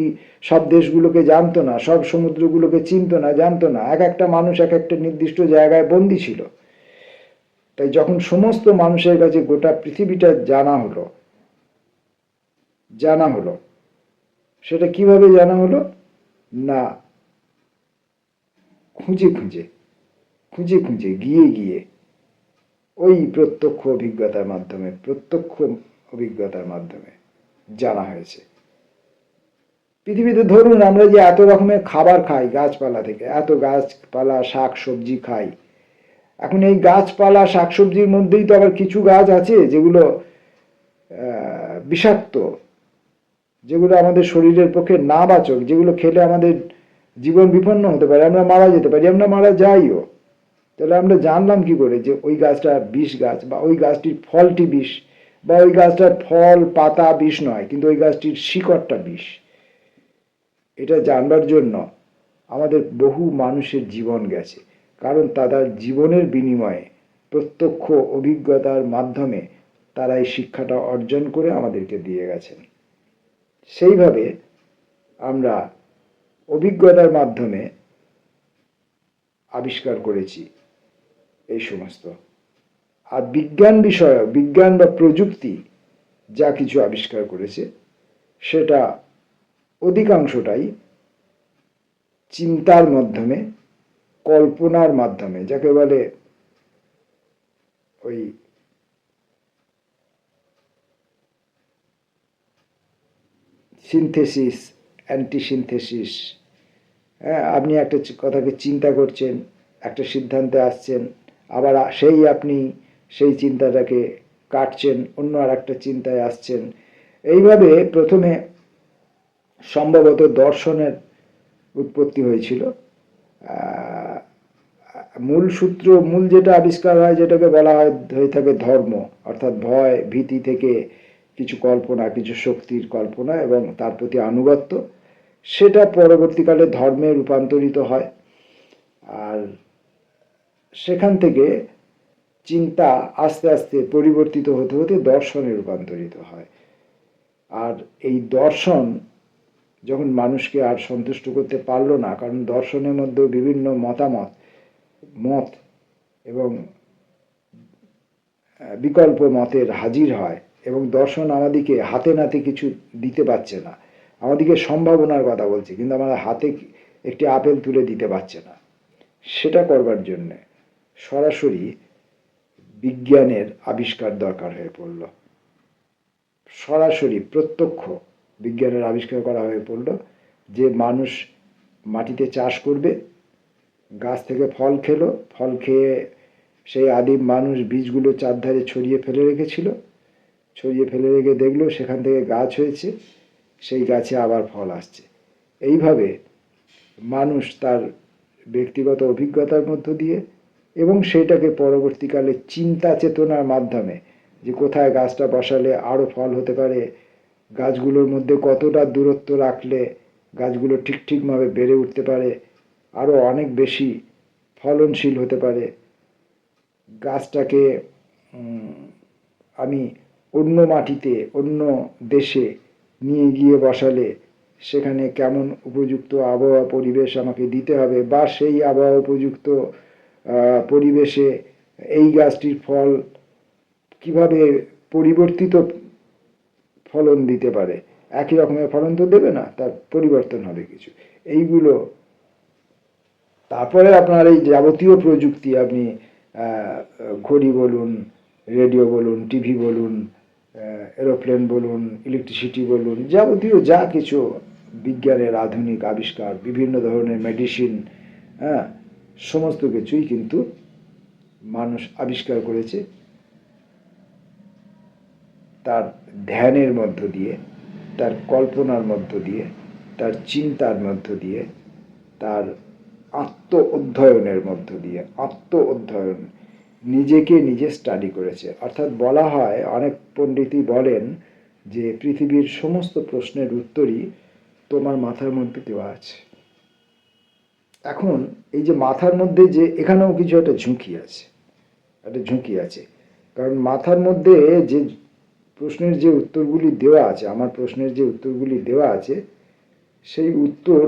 সব দেশগুলোকে জানতো না, সব সমুদ্রগুলোকে চিনতো না, জানতো না। এক একটা মানুষ এক একটা নির্দিষ্ট জায়গায় বন্দী ছিল। তাই যখন সমস্ত মানুষের কাছে গোটা পৃথিবীটা জানা হলো, সেটা কিভাবে জানা হলো? না, খুঁজে খুঁজে গিয়ে ওই প্রত্যক্ষ অভিজ্ঞতার মাধ্যমে জানা হয়েছে। পৃথিবীতে ধরুন আমরা যে এত রকমের খাবার খাই গাছপালা থেকে, এত গাছপালা শাক সবজি খাই, এখন এই গাছপালা শাকসবজির মধ্যেই তো আবার কিছু গাছ আছে যেগুলো বিষাক্ত, যেগুলো আমাদের শরীরের পক্ষে নাবাচক, যেগুলো খেলে আমাদের জীবন বিপন্ন হতে পারে, আমরা মারা যেতে পারি, আমরা মারা যাইও। তাহলে আমরা জানলাম কি করে যে ওই গাছটা বিষ গাছ, বা ওই গাছটির ফলটি বিষ, বা ওই গাছটার ফল পাতা বিষ নয়, কিন্তু ওই গাছটির শিকড়টা বিষ? এটা জানবার জন্য আমাদের বহু মানুষের জীবন গেছে, কারণ তাদের জীবনের বিনিময়ে প্রত্যক্ষ অভিজ্ঞতার মাধ্যমে তারা এই শিক্ষাটা অর্জন করে আমাদেরকে দিয়ে গেছেন। সেইভাবে আমরা অভিজ্ঞতার মাধ্যমে আবিষ্কার করেছি এই সমস্ত। আর বিজ্ঞান বা প্রযুক্তি যা কিছু আবিষ্কার করেছে, সেটা অধিকাংশটাই চিন্তার মাধ্যমে, কল্পনার মাধ্যমে, যাকে বলে ওই সিনথেসিস, অ্যান্টিসিনথেসিস। হ্যাঁ, আপনি একটা কথাকে চিন্তা করছেন, একটা সিদ্ধান্তে আসছেন, আবার আপনি সেই চিন্তাটাকে কাটছেন, অন্য আর একটা চিন্তায় আসছেন। এইভাবে প্রথমে সম্ভবত দর্শনের উৎপত্তি হয়েছিল। মূল যেটা আবিষ্কার হয়, যেটাকে বলা হয়ে থাকে ধর্ম, অর্থাৎ ভয় ভীতি থেকে কিছু কল্পনা, কিছু শক্তির কল্পনা এবং তার প্রতি আনুগত্য, সেটা পরবর্তীকালে ধর্মে রূপান্তরিত হয়। আর সেখান থেকে চিন্তা আস্তে আস্তে পরিবর্তিত হতে হতে দর্শনে রূপান্তরিত হয়। আর এই দর্শন যখন মানুষকে আর সন্তুষ্ট করতে পারল না, কারণ দর্শনের মধ্যেও বিভিন্ন মত এবং বিকল্প মতের হাজির হয়, এবং দর্শন আমাদেরকে হাতে নাতে কিছু দিতে পারছে না, আমাদেরকে সম্ভাবনার কথা বলছে, কিন্তু আমাদের হাতে একটি আপেল তুলে দিতে পারছে না। সেটা করবার জন্য সরাসরি বিজ্ঞানের আবিষ্কার দরকার হয়ে পড়ল। সরাসরি প্রত্যক্ষ বিজ্ঞানের আবিষ্কার করা হয়ে পড়ল, যে মানুষ মাটিতে চাষ করবে, গাছ থেকে ফল খেলো, ফল খেয়ে সেই আদিম মানুষ বীজগুলো চারধারে ছড়িয়ে ফেলে রেখে দেখলো সেখান থেকে গাছ হয়েছে, সেই গাছে আবার ফল আসছে। এইভাবে মানুষ তার ব্যক্তিগত অভিজ্ঞতার মধ্য দিয়ে এবং সেটাকে পরবর্তীকালে চিন্তা চেতনার মাধ্যমে, যে কোথায় গাছটা বসালে আরও ফল হতে পারে, গাছগুলোর মধ্যে কতটা দূরত্ব রাখলে গাছগুলো ঠিকভাবে বেড়ে উঠতে পারে, আরও অনেক বেশি ফলনশীল হতে পারে, গাছটাকে আমি অন্য মাটিতে, অন্য দেশে নিয়ে গিয়ে বসালে সেখানে কেমন উপযুক্ত আবহাওয়া পরিবেশ আমাকে দিতে হবে, বা সেই আবহাওয়া উপযুক্ত পরিবেশে এই গাছটির ফল কিভাবে পরিবর্তিত ফলন দিতে পারে, একই রকমের ফলন তো দেবে না, তার পরিবর্তন হবে কিছু। এইগুলো, তারপরে আপনার এই যাবতীয় প্রযুক্তি, আপনি ঘড়ি বলুন, রেডিও বলুন, টিভি বলুন, এরোপ্লেন বলুন, ইলেকট্রিসিটি বলুন, যাবতীয় যা কিছু বিজ্ঞানের আধুনিক আবিষ্কার, বিভিন্ন ধরনের মেডিসিন, হ্যাঁ, সমস্ত কিছুই কিন্তু মানুষ আবিষ্কার করেছে তার ধ্যানের মধ্য দিয়ে, তার কল্পনার মধ্য দিয়ে, তার চিন্তার মধ্য দিয়ে, তার আত্ম অধ্যয়নের মধ্য দিয়ে। আত্ম অধ্যয়ন, নিজেকে নিজে স্টাডি করেছে। অর্থাৎ বলা হয়, অনেক পণ্ডিতই বলেন যে পৃথিবীর সমস্ত প্রশ্নের উত্তরই তোমার মাথার মধ্যে দেওয়া আছে। এখন এই যে মাথার মধ্যে, যে এখানেও কিছু একটা ঝুঁকি আছে, একটা ঝুঁকি আছে। কারণ মাথার মধ্যে যে প্রশ্নের যে উত্তরগুলি দেওয়া আছে, আমার প্রশ্নের যে উত্তরগুলি দেওয়া আছে, সেই উত্তর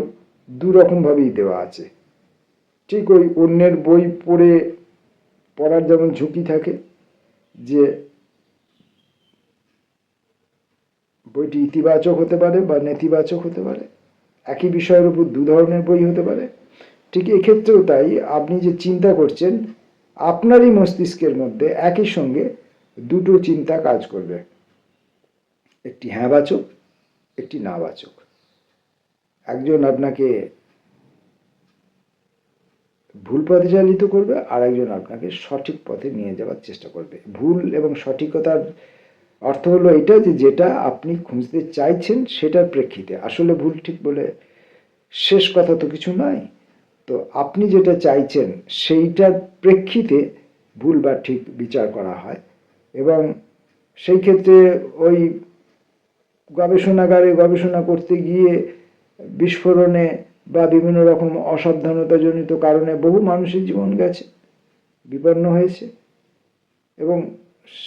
দুরকমভাবেই দেওয়া আছে। ঠিক ওই অন্যের বই পড়ার যেমন ঝুঁকি থাকে, যে বইটি ইতিবাচক হতে পারে বা নেতিবাচক হতে পারে, একই বিষয়ের উপর দু ধরনের বই হতে পারে, ঠিক এক্ষেত্রেও তাই। আপনি যে চিন্তা করছেন, আপনারই মস্তিষ্কের মধ্যে একই সঙ্গে দুটো চিন্তা কাজ করবে, একটি হ্যাঁবাচক, একটি নাবাচক। একজন আপনাকে ভুল পথে চালিত করবে, আর একজন আপনাকে সঠিক পথে নিয়ে যাওয়ার চেষ্টা করবে। ভুল এবং সঠিকতার অর্থ হলো এটা যে যেটা আপনি খুঁজতে চাইছেন সেটার প্রেক্ষিতে। আসলে ভুল ঠিক বলে শেষ কথা তো কিছু নয়। তো আপনি যেটা চাইছেন সেইটার প্রেক্ষিতে ভুল বা ঠিক বিচার করা হয়, এবং সেই ক্ষেত্রে ওই গবেষণাগারে গবেষণা করতে গিয়ে বিস্ফোরণে বা বিভিন্ন রকম অসাবধানতাজনিত কারণে বহু মানুষের জীবন গেছে, বিপন্ন হয়েছে, এবং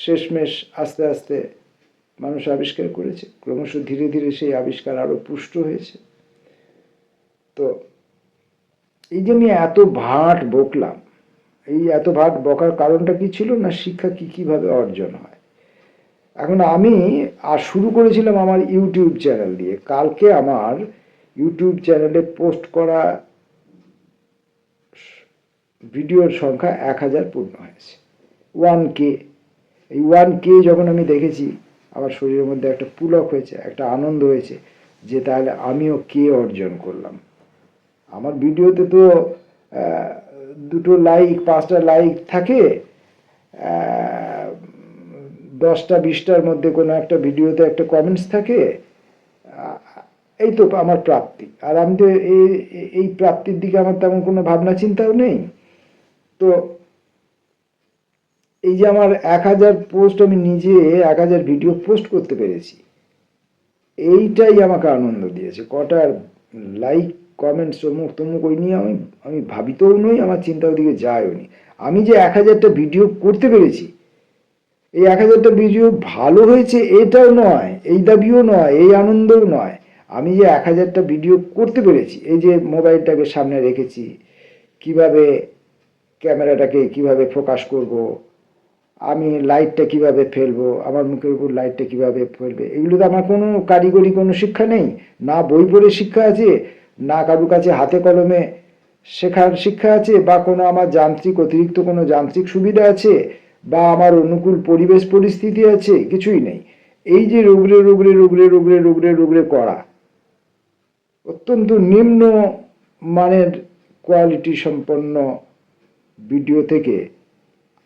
শেষমেশ আস্তে আস্তে মানুষ আবিষ্কার করেছে। ক্রমশ ধীরে ধীরে সেই আবিষ্কার আরো পুষ্ট হয়েছে। তো এই যে আমি এত ভাট বকলাম, এই এত ভাট বকার কারণটা কি ছিল না, শিক্ষা কিভাবে অর্জন হয়। এখন আমি শুরু করেছিলাম আমার ইউটিউব চ্যানেল দিয়ে। কালকে আমার ইউটিউব চ্যানেলে পোস্ট করা ভিডিওর সংখ্যা 1000 পূর্ণ হয়েছে, 1K। এই 1K যখন আমি দেখেছি, আমার শরীরের মধ্যে একটা পুলক হয়েছে, একটা আনন্দ হয়েছে, যে তাহলে আমিও কে অর্জন করলাম। আমার ভিডিওতে তো দুটো লাইক, 5টা লাইক থাকে, 10টা 20টার মধ্যে কোনো একটা ভিডিওতে একটা কমেন্টস থাকে, এই তো আমার প্রাপ্তি। আর আমি তো এই প্রাপ্তির দিকে আমার তেমন কোনো ভাবনা চিন্তাও নেই। তো এই যে আমার 1000 পোস্ট, আমি নিজে 1000 ভিডিও পোস্ট করতে পেরেছি, এইটাই আমাকে আনন্দ দিয়েছে। কটার লাইক, কমেন্টস, অমুক তমুক, ওই নিয়ে আমি ভাবিতও নই, আমার চিন্তা ওদিকে যায়ও নি। আমি যে 1000টা ভিডিও করতে পেরেছি, এই 1000টা ভিডিও ভালো হয়েছে এটাও নয়, এই দাবিও নয়, এই আনন্দও নয়। আমি যে 1000টা ভিডিও করতে পেরেছি, এই যে মোবাইলটাকে সামনে রেখেছি, কিভাবে ক্যামেরাটাকে কিভাবে ফোকাস করব, আমি লাইটটা কিভাবে ফেলবো, আমার মুখের উপর লাইটটা কিভাবে ফেলবে, এগুলো তো আমার কোনো কারিগরি কোনো শিক্ষা নেই, না বই পড়ে শিক্ষা আছে, না কারুর কাছে হাতে কলমে শেখার শিক্ষা আছে, বা কোনো আমার যান্ত্রিক অতিরিক্ত কোনো যান্ত্রিক সুবিধা আছে, বা আমার অনুকূল পরিবেশ পরিস্থিতি আছে, কিছুই নেই। এই যে রুগড়ে রুগড়ে রুগড়ে রুগড়ে রুগড়ে রুগড়ে করা, অত্যন্ত নিম্ন মানের কোয়ালিটি সম্পন্ন ভিডিও থেকে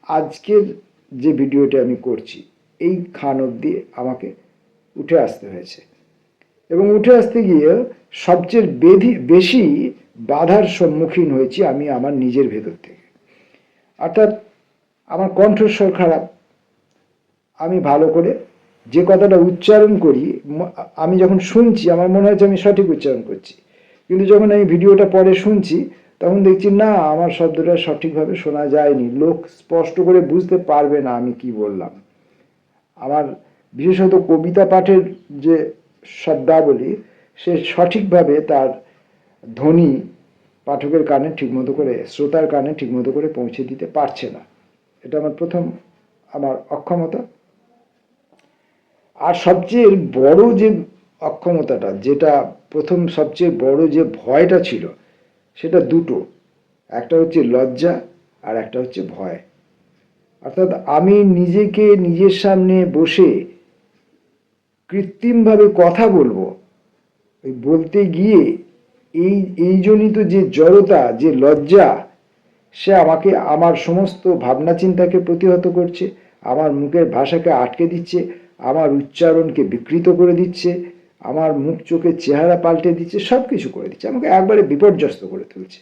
আজকের যে ভিডিওটা আমি করছি, এই খান অবধি আমাকে উঠে আসতে হয়েছে। এবং উঠে আসতে গিয়ে সবচেয়ে বেশি বাধার সম্মুখীন হয়েছি আমি আমার নিজের ভেতর থেকে। অর্থাৎ আমার কণ্ঠস্বর খারাপ, আমি ভালো করে যে কথাটা উচ্চারণ করি, আমি যখন শুনছি আমার মনে হচ্ছে আমি সঠিক উচ্চারণ করছি, কিন্তু যখন আমি ভিডিওটা পরে শুনছি তখন দেখছি না, আমার শব্দটা সঠিকভাবে শোনা যায়নি, লোক স্পষ্ট করে বুঝতে পারবে না আমি কি বললাম। আমার বিশেষত কবিতা পাঠের যে শব্দাবলী, সে সঠিকভাবে তার ধ্বনি পাঠকের কানে ঠিকমতো করে, শ্রোতার কানে ঠিকমতো করে পৌঁছে দিতে পারছে না। এটা আমার প্রথম আমার অক্ষমতা। আর সবচেয়ে বড় যে অক্ষমতাটা, যেটা প্রথম সবচেয়ে বড় যে ভয়টা ছিল, সেটা দুটো। একটা হচ্ছে লজ্জা আর একটা হচ্ছে ভয়। অর্থাৎ আমি নিজেকে নিজের সামনে বসে কৃত্রিমভাবে কথা বলবো, ওই বলতে গিয়ে এই এই জনিত যে জড়তা, যে লজ্জা, সে আমাকে আমার সমস্ত ভাবনা চিন্তাকে প্রতিহত করছে, আমার মুখের ভাষাকে আটকে দিচ্ছে, আমার উচ্চারণকে বিকৃত করে দিচ্ছে, আমার মুখ চোখের চেহারা পাল্টে দিচ্ছে, সব কিছু করে দিচ্ছে, আমাকে একবারে বিপর্যস্ত করে তুলছে।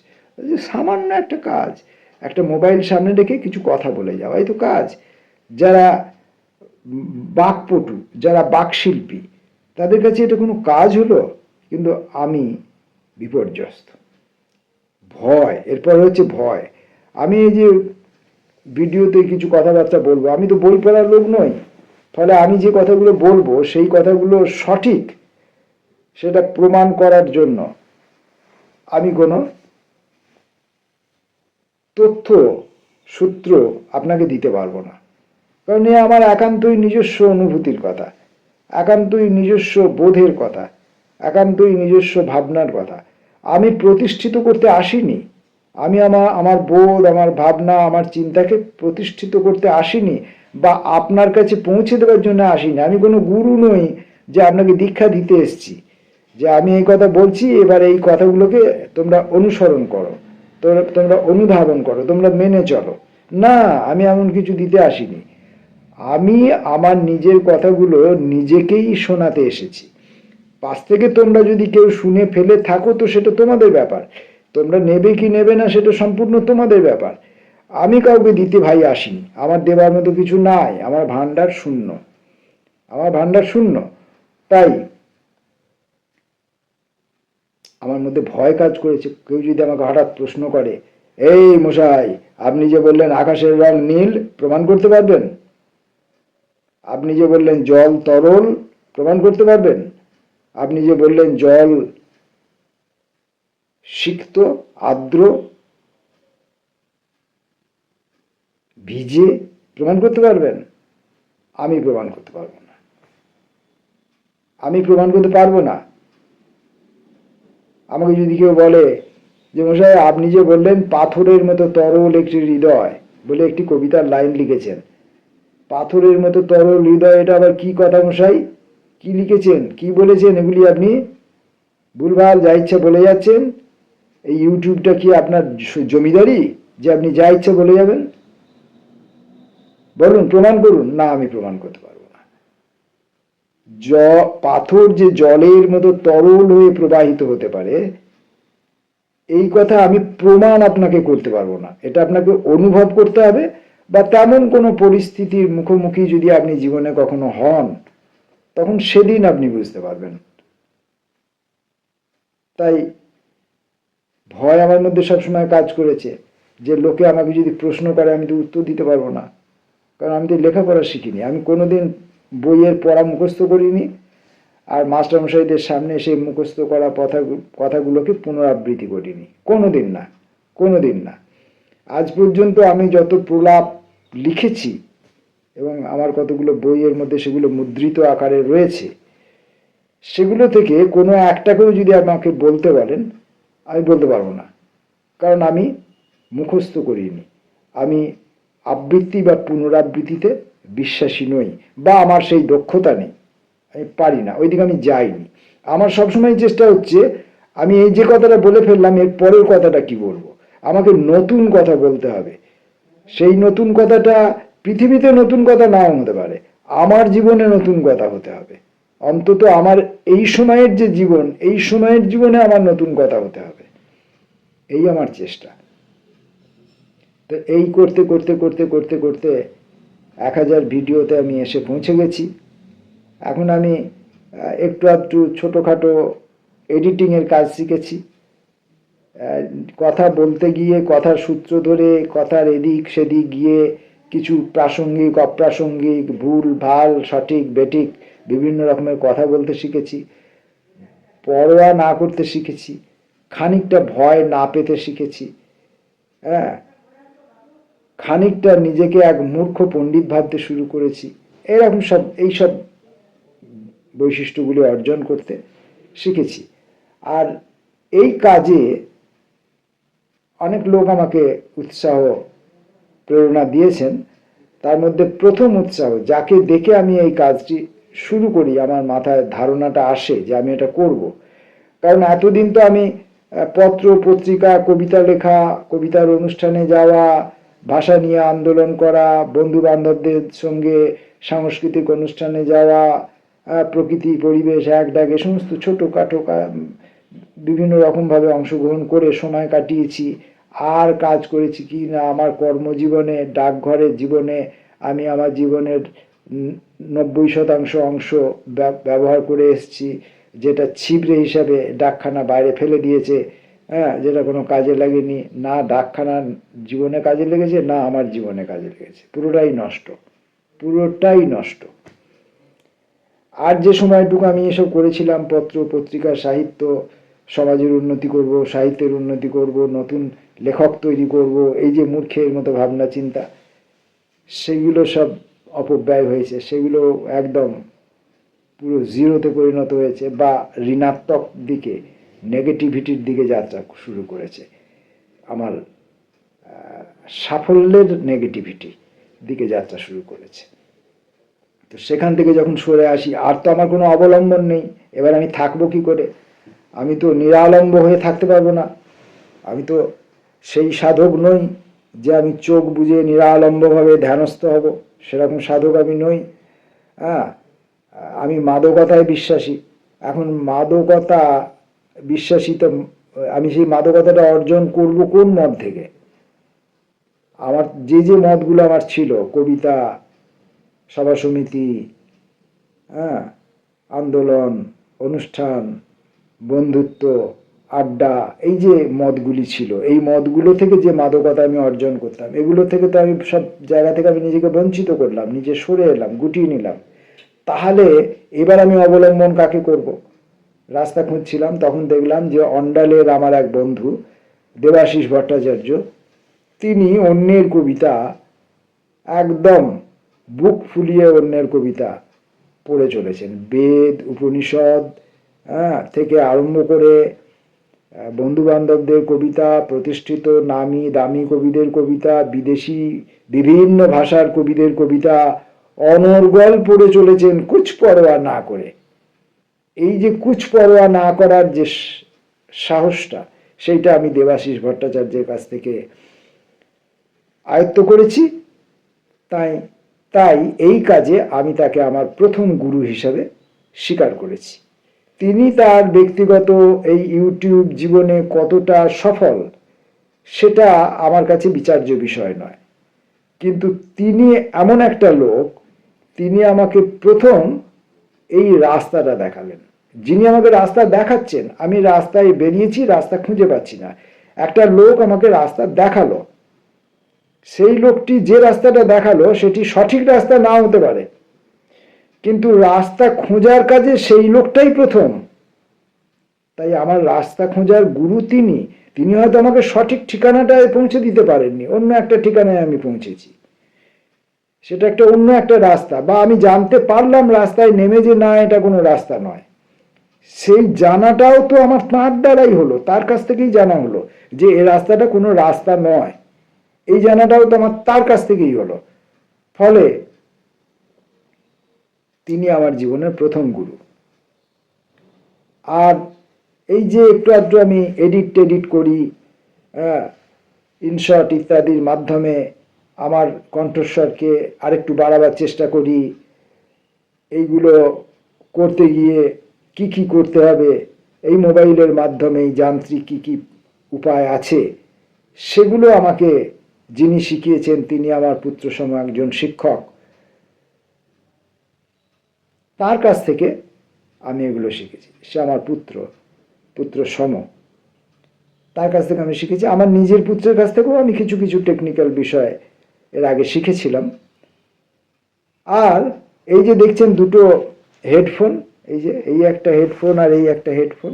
সামান্য একটা কাজ, একটা মোবাইল সামনে রেখে কিছু কথা বলে যাওয়া, এই তো কাজ। যারা বাকপটু, যারা বাকশিল্পী, তাদের কাছে এটা কোনো কাজ হলো? কিন্তু আমি বিপর্যস্ত। ভয়, এরপর হচ্ছে ভয়। আমি এই যে ভিডিওতে কিছু কথাবার্তা বলবো, আমি তো বই পড়ার লোক নই, ফলে আমি যে কথাগুলো বলবো সেই কথাগুলো সঠিক সেটা প্রমাণ করার জন্য আমি কোনো তথ্য সূত্র আপনাকে দিতে পারবো না। কারণ এ আমার একান্তই নিজস্ব অনুভূতির কথা, একান্তই নিজস্ব বোধের কথা, একান্তই নিজস্ব ভাবনার কথা। আমি প্রতিষ্ঠিত করতে আসিনি, আমি আমার বোধ, আমার ভাবনা, আমার চিন্তাকে প্রতিষ্ঠিত করতে আসিনি, বা আপনার কাছে পৌঁছে দেওয়ার জন্য আসিনি। আমি কোনো গুরু নই যে আপনাকে দীক্ষা দিতে এসছি, যে আমি এই কথা বলছি, এবার এই কথাগুলোকে তোমরা অনুসরণ করো, তোমরা অনুধাবন করো, তোমরা মেনে চলো। না, আমি এমন কিছু দিতে আসিনি। আমি আমার নিজের কথাগুলো নিজেকেই শোনাতে এসেছি। পাশ থেকে তোমরা যদি কেউ শুনে ফেলে থাকো তো সেটা তোমাদের ব্যাপার, তোমরা নেবে কি নেবে না সেটা সম্পূর্ণ তোমাদের ব্যাপার। আমি কাউকে দিতে ভাই আসিনি, আমার দেবার মতো কিছু নাই, আমার ভান্ডার শূন্য, আমার ভান্ডার শূন্য। তাই আমার মধ্যে ভয় কাজ করেছে। কেউ যদি আমাকে হঠাৎ প্রশ্ন করে, এই মশাই, আপনি যে বললেন আকাশের রং নীল, প্রমাণ করতে পারবেন? আপনি যে বললেন জল তরল, প্রমাণ করতে পারবেন? আপনি যে বললেন জল সিক্ত, আর্দ্র, ভিজে, প্রমাণ করতে পারবেন? আমি প্রমাণ করতে পারবো না, আমি প্রমাণ করতে পারবো না। আমাকে যদি কেউ বলে যে মশাই আপনি যে বললেন পাথরের মতো তরল একটি হৃদয় বলে একটি কবিতার লাইন লিখেছেন, পাথরের মতো তরল হৃদয়, এটা আবার কি কথা মশাই? কি লিখেছেন, কি বলেছেন? এগুলি আপনি ভুলভাল যা ইচ্ছা বলে যাচ্ছেন। এই ইউটিউবটা কি আপনার জমিদারি যে আপনি যা ইচ্ছা বলে যাবেন? বলুন, প্রমাণ করুন। না, আমি প্রমাণ করতে পারবো না। পাথর যে জলের মতো তরল হয়ে প্রবাহিত হতে পারে, এই কথা আমি প্রমাণ আপনাকে করতে পারবো না। এটা আপনাকে অনুভব করতে হবে, বা তেমন কোনো পরিস্থিতির মুখোমুখি যদি আপনি জীবনে কখনো হন, তখন সেদিন আপনি বুঝতে পারবেন। তাই ভয় আমার মধ্যে সবসময় কাজ করেছে, যে লোকে আমাকে যদি প্রশ্ন করে আমি তো উত্তর দিতে পারবো না, কারণ আমি তো লেখাপড়া শিখিনি। আমি কোনোদিন বইয়ের পড়া মুখস্থ করিনি, আর মাস্টারমশাইদের সামনে এসে মুখস্থ করা কথাগুলোকে পুনরাবৃত্তি করিনি, কোনোদিন না, কোনোদিন না। আজ পর্যন্ত আমি যত প্রলাপ লিখেছি এবং আমার কতগুলো বইয়ের মধ্যে সেগুলো মুদ্রিত আকারে রয়েছে, সেগুলো থেকে কোনো একটাকেও যদি আমাকে বলতে বলেন, আমি বলতে পারবো না। কারণ আমি মুখস্থ করিনি, আমি আবৃত্তি বা পুনরাবৃত্তিতে বিশ্বাসী নই, বা আমার সেই দক্ষতা নেই, আমি পারি না, ওই দিকে আমি যাইনি। আমার সবসময় চেষ্টা হচ্ছে আমি এই যে কথাটা বলে ফেললাম এর পরের কথাটা কি বলবো, আমাকে নতুন কথা বলতে হবে। সেই নতুন কথাটা পৃথিবীতে নতুন কথা নাও হতে পারে, আমার জীবনে নতুন কথা হতে হবে। অন্তত আমার এই সময়ের যে জীবন, এই সময়ের জীবনে আমার নতুন কথা হতে হবে, এই আমার চেষ্টা। তো এই করতে করতে করতে করতে করতে 1000 ভিডিওতে আমি এসে পৌঁছে গেছি। এখন আমি একটু একটু ছোটোখাটো এডিটিংয়ের কাজ শিখেছি। কথা বলতে গিয়ে, কথার সূত্র ধরে, কথার এদিক সেদিক গিয়ে কিছু প্রাসঙ্গিক, অপ্রাসঙ্গিক, ভুল ভাল, সঠিক বেঠিক বিভিন্ন রকমের কথা বলতে শিখেছি। পরোয়া না করতে শিখেছি, খানিকটা ভয় না পেতে শিখেছি। হ্যাঁ, খানিকটা নিজেকে এক মূর্খ পণ্ডিত ভাবতে শুরু করেছি। এরকম সব, এইসব বৈশিষ্ট্যগুলি অর্জন করতে শিখেছি। আর এই কাজে অনেক লোক আমাকে উৎসাহ প্রেরণা দিয়েছেন। তার মধ্যে প্রথম উৎসাহ, যাকে দেখে আমি এই কাজটি শুরু করি, আমার মাথায় ধারণাটা আসে যে আমি এটা করব। কারণ এতদিন তো আমি পত্র পত্রিকা, কবিতা লেখা, কবিতার অনুষ্ঠানে যাওয়া, ভাষা নিয়ে আন্দোলন করা, বন্ধু বান্ধবদের সঙ্গে সাংস্কৃতিক অনুষ্ঠানে যাওয়া, প্রকৃতি পরিবেশ এক ডাক, এ সমস্ত ছোটোখাটো বিভিন্ন রকমভাবে অংশগ্রহণ করে সময় কাটিয়েছি। আর কাজ করেছি কি না, আমার কর্মজীবনে, ডাকঘরের জীবনে আমি আমার জীবনের 90% অংশ ব্যবহার করে এসেছি, যেটা ছিবড়ে হিসাবে ডাকখানা বাইরে ফেলে দিয়েছে। হ্যাঁ, যেটা কোনো কাজে লাগেনি, না ডাকখানা জীবনে কাজে লেগেছে, না আমার জীবনে কাজে লেগেছে, পুরোটাই নষ্ট, পুরোটাই নষ্ট। আর যে সময়টুকু আমি এসব করেছিলাম, পত্র পত্রিকা, সাহিত্য, সমাজের উন্নতি করব, সাহিত্যের উন্নতি করব, নতুন লেখক তৈরি করব, এই যে মূর্খের মতো ভাবনা চিন্তা, সেগুলো সব অপব্যয় হয়েছে, সেগুলো একদম পুরো জিরোতে পরিণত হয়েছে, বা ঋণাত্মক দিকে, নেগেটিভিটির দিকে যাত্রা শুরু করেছে। আমার সাফল্যের নেগেটিভিটি দিকে যাত্রা শুরু করেছে। তো সেখান থেকে যখন সরে আসি, আর তো আমার কোনো অবলম্বন নেই, এবার আমি থাকবো কি করে? আমি তো নিরালম্ব হয়ে থাকতে পারবো না। আমি তো সেই সাধক নই যে আমি চোখ বুজে নিরালম্বভাবে ধ্যানস্থ হব, সেরকম সাধক আমি নই। হ্যাঁ, আমি মাদকতায় বিশ্বাসী। এখন মাদকতা বিশ্বাসী, তো আমি সেই মাদকতাটা অর্জন করব কোন মত থেকে? আমার যে মতগুলো আমার ছিল, কবিতা, সভা সমিতি, হ্যাঁ, আন্দোলন, অনুষ্ঠান, বন্ধুত্ব, আড্ডা, এই যে মতগুলি ছিল, এই মতগুলো থেকে যে মাদকতা আমি অর্জন করতাম, এগুলো থেকে তো আমি সব জায়গা থেকে আমি নিজেকে বঞ্চিত করলাম, নিজে সরে এলাম, গুটিয়ে নিলাম। তাহলে এবার আমি অবলম্বন কাকে করব? রাস্তা খুঁজছিলাম, তখন দেখলাম যে অন্ডালের আমার এক বন্ধু দেবাশিস ভট্টাচার্য, তিনি অন্যের কবিতা, একদম বুক ফুলিয়ে অন্যের কবিতা পড়ে চলেছেন। বেদ, উপনিষদ থেকে আরম্ভ করে বন্ধু বান্ধবদের কবিতা, প্রতিষ্ঠিত নামি দামি কবিদের কবিতা, বিদেশি বিভিন্ন ভাষার কবিদের কবিতা অনর্গল পড়ে চলেছেন, কুছ পরোয়া না করে। এই যে কুছ পরোয়া না করার যে সাহসটা, সেইটা আমি দেবাশিস ভট্টাচার্যের কাছ থেকে আয়ত্ত করেছি। তাই এই কাজে আমি তাকে আমার প্রথম গুরু হিসাবে স্বীকার করেছি। তিনি তার ব্যক্তিগত এই ইউটিউব জীবনে কতটা সফল, সেটা আমার কাছে বিচার্য বিষয় নয়। কিন্তু তিনি এমন একটা লোক, তিনি আমাকে প্রথম এই রাস্তাটা দেখালেন। যিনি আমাকে রাস্তা দেখাচ্ছেন, আমি রাস্তায় বেরিয়েছি, রাস্তা খুঁজে পাচ্ছি না, একটা লোক আমাকে রাস্তা দেখালো। সেই লোকটি যে রাস্তাটা দেখালো সেটি সঠিক রাস্তা না হতে পারে, কিন্তু রাস্তা খোঁজার কাজে সেই লোকটাই প্রথম। তাই আমার রাস্তা খোঁজার গুরু তিনি। তিনি হয়তো আমাকে সঠিক ঠিকানাটায় পৌঁছে দিতে পারেননি, অন্য একটা ঠিকানায় আমি পৌঁছেছি, সেটা একটা অন্য একটা রাস্তা, বা আমি জানতে পারলাম রাস্তায় নেমে যে না, এটা কোনো রাস্তা নয়। সেই জানাটাও তো আমার তাঁর দ্বারাই হলো, তার কাছ থেকেই জানা হলো যে এই রাস্তাটা কোনো রাস্তা নয়। এই জানাটাও তো আমার তার কাছ থেকেই হলো। ফলে তিনি আমার জীবনের প্রথম গুরু। আর এই যে একটু আধটু আমি এডিট করি, ইনশর্ট ইত্যাদির মাধ্যমে আমার কণ্ঠস্বরকে আরেকটু বাড়াবার চেষ্টা করি, এইগুলো করতে গিয়ে কি করতে হবে, এই মোবাইলের মাধ্যমে যান্ত্রিক কি উপায় আছে, সেগুলো আমাকে যিনি শিখিয়েছেন, তিনি আমার পুত্রসম একজন শিক্ষক। তার কাছ থেকে আমি এগুলো শিখেছি। সে আমার পুত্র সম, তার কাছ থেকে আমি শিখেছি। আমার নিজের পুত্রের কাছ থেকেও আমি কিছু টেকনিক্যাল বিষয় এর আগে শিখেছিলাম। আর এই যে দেখছেন দুটো হেডফোন, এই একটা হেডফোন আর এই একটা হেডফোন,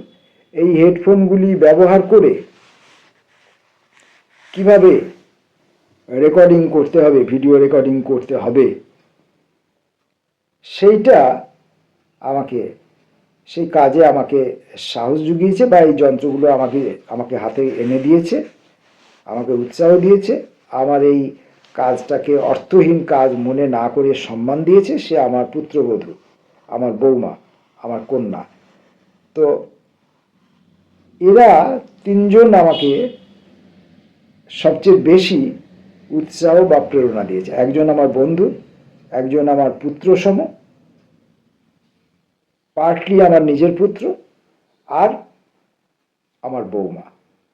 এই হেডফোনগুলি ব্যবহার করে কিভাবে রেকর্ডিং করতে হবে, ভিডিও রেকর্ডিং করতে হবে, সেইটা আমাকে সেই কাজে আমাকে সাহস জুগিয়েছে, বা এই যন্ত্রগুলো আমাকে হাতে এনে দিয়েছে, আমাকে উৎসাহ দিয়েছে, আমার এই কাজটাকে অর্থহীন কাজ মনে না করে সম্মান দিয়েছে, সে আমার পুত্রবধূ, আমার বৌমা, আমার কন্যা। তো এরা তিনজন আমাকে সবচেয়ে বেশি উৎসাহ বা প্রেরণা দিয়েছে। একজন আমার বন্ধু, একজন আমার পুত্রসম, পার্টলি আমার নিজের পুত্র, আর আমার বৌমা।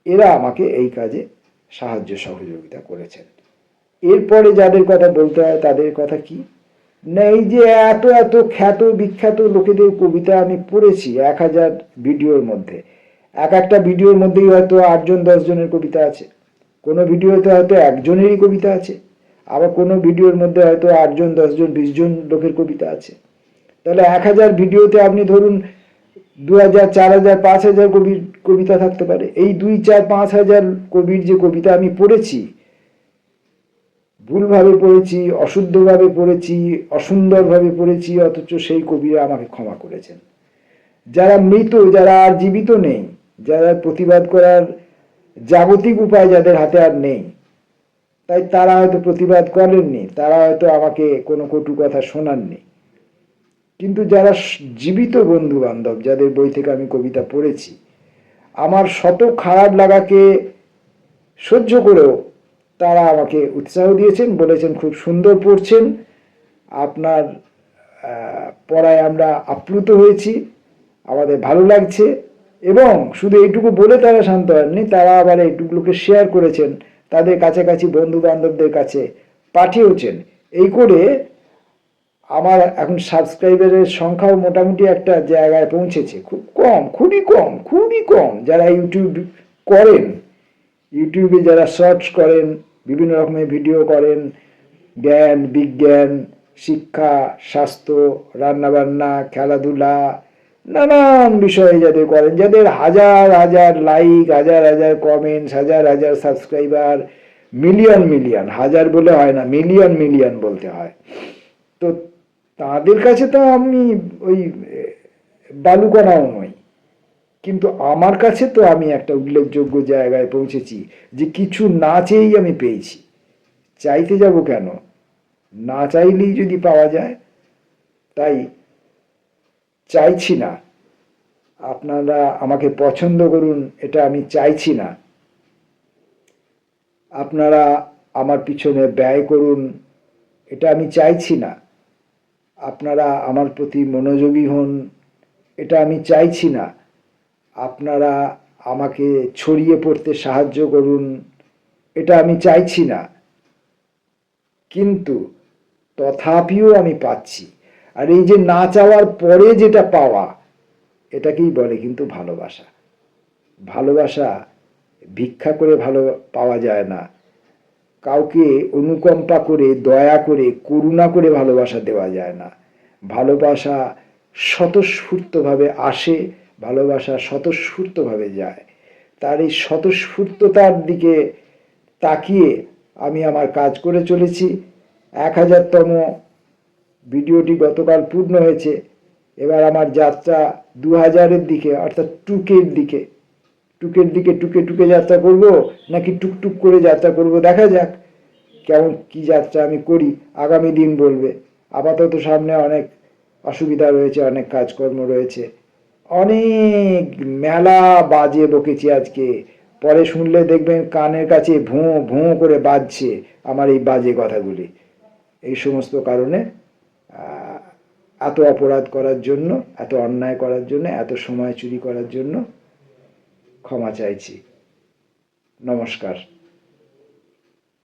এরা আমাকে এই কাজে সাহায্য সহযোগিতা করেছেন। এরপরে যাদের কথা বলতে হয় তাদের কথা কি না, এই যে এত এত খ্যাত বিখ্যাত লোকেদের কবিতা আমি পড়েছি 1000 ভিডিওর মধ্যে, একটা ভিডিওর মধ্যেই হয়তো 8জন 10 জনের কবিতা আছে, কোনো ভিডিওতে হয়তো একজনেরই কবিতা আছে, আবার কোনো ভিডিওর মধ্যে হয়তো 8জন 10 জন 20 জন লোকের কবিতা আছে। তাহলে 1000 ভিডিওতে আপনি ধরুন 2000 4000 5000 কবির কবিতা থাকতে পারে। এই 2 4 5000 কবির যে কবিতা আমি পড়েছি, ভুলভাবে পড়েছি, অশুদ্ধভাবে পড়েছি, অসুন্দরভাবে পড়েছি, অথচ সেই কবিরা আমাকে ক্ষমা করেছেন। যারা মৃত, যারা আর জীবিত নেই, যারা প্রতিবাদ করার জাগতিক উপায় যাদের হাতে আর নেই, তাই তারা হয়তো প্রতিবাদ করেননি, তারা হয়তো আমাকে কোনো কটু কথা শোনাননি, কিন্তু যারা জীবিত বন্ধু বান্ধব, যাদের বই থেকে আমি কবিতা পড়েছি, আমার শত খারাপ লাগাকে সহ্য করেও তারা আমাকে উৎসাহ দিয়েছেন, বলেছেন খুব সুন্দর পড়ছেন, আপনার পড়ায় আমরা আপ্লুত হয়েছি, আমাদের ভালো লাগছে। এবং শুধু এইটুকু বলে তারা শান্ত হননি, তারা আবার এইটুকুকে শেয়ার করেছেন, তাদের কাছাকাছি বন্ধু বান্ধবদের কাছে পাঠিয়েছেন। এই করে আমার এখন সাবস্ক্রাইবারের সংখ্যাও মোটামুটি একটা জায়গায় পৌঁছেছে। খুব কম, খুবই কম, খুবই কম যারা ইউটিউব করেন, ইউটিউবে যারা সার্চ করেন, বিভিন্ন রকমের ভিডিও করেন, জ্ঞান বিজ্ঞান, শিক্ষা, স্বাস্থ্য, রান্নাবান্না, খেলাধুলা, নানান বিষয়ে যাদের করেন, যাদের হাজার হাজার লাইক, হাজার হাজার কমেন্টস, হাজার হাজার সাবস্ক্রাইবার, মিলিয়ন মিলিয়ন, হাজার বলে হয় না, মিলিয়ন মিলিয়ন বলতে হয়। তো তাদের কাছে তো আমি ওই বালুকণাও নই, কিন্তু আমার কাছে তো আমি একটা উল্লেখযোগ্য জায়গায় পৌঁছেছি, যে কিছু না চেয়েই আমি পেয়েছি। চাইতে যাব কেন, না চাইলেই যদি পাওয়া যায়। তাই চাইছি না আপনারা আমাকে পছন্দ করুন, এটা আমি চাইছি না। আপনারা আমার পিছনে ব্যয় করুন, এটা আমি চাইছি না। আপনারা আমার প্রতি মনোযোগী হন, এটা আমি চাইছি না। আপনারা আমাকে ছড়িয়ে পড়তে সাহায্য করুন, এটা আমি চাইছি না। কিন্তু তথাপিও আমি পাচ্ছি। আর এই যে না চাওয়ার পরে যেটা পাওয়া, এটাকেই বলে কিন্তু ভালোবাসা। ভালোবাসা ভিক্ষা করে ভালো পাওয়া যায় না, কাউকে অনুকম্পা করে, দয়া করে, করুণা করে ভালোবাসা দেওয়া যায় না। ভালোবাসা স্বতঃস্ফূর্তভাবে আসে, ভালোবাসা স্বতঃস্ফূর্তভাবে যায়। তার এই স্বতঃস্ফূর্ততার দিকে তাকিয়ে আমি আমার কাজ করে চলেছি। 1000তম ভিডিওটি গতকাল পূর্ণ হয়েছে। এবার আমার যাত্রা 2000-এর দিকে, অর্থাৎ টুকের দিকে, টুকে টুকে যাত্রা করব, নাকি টুকটুক করে যাত্রা করব, দেখা যাক কেমন কি যাত্রা আমি করি, আগামী দিন বলবে। আপাতত সামনে অনেক অসুবিধা রয়েছে, অনেক কাজকর্ম রয়েছে, অনেক মেলা বাজে বকেছি আজকে। পরে শুনলে দেখবেন কানের কাছে ভোঁ ভোঁ করে বাজছে আমার এই বাজে কথাগুলি। এই সমস্ত কারণে এত অপরাধ করার জন্য, এত অন্যায় করার জন্য, এত সময় চুরি করার জন্য ক্ষমা চাইছি। নমস্কার।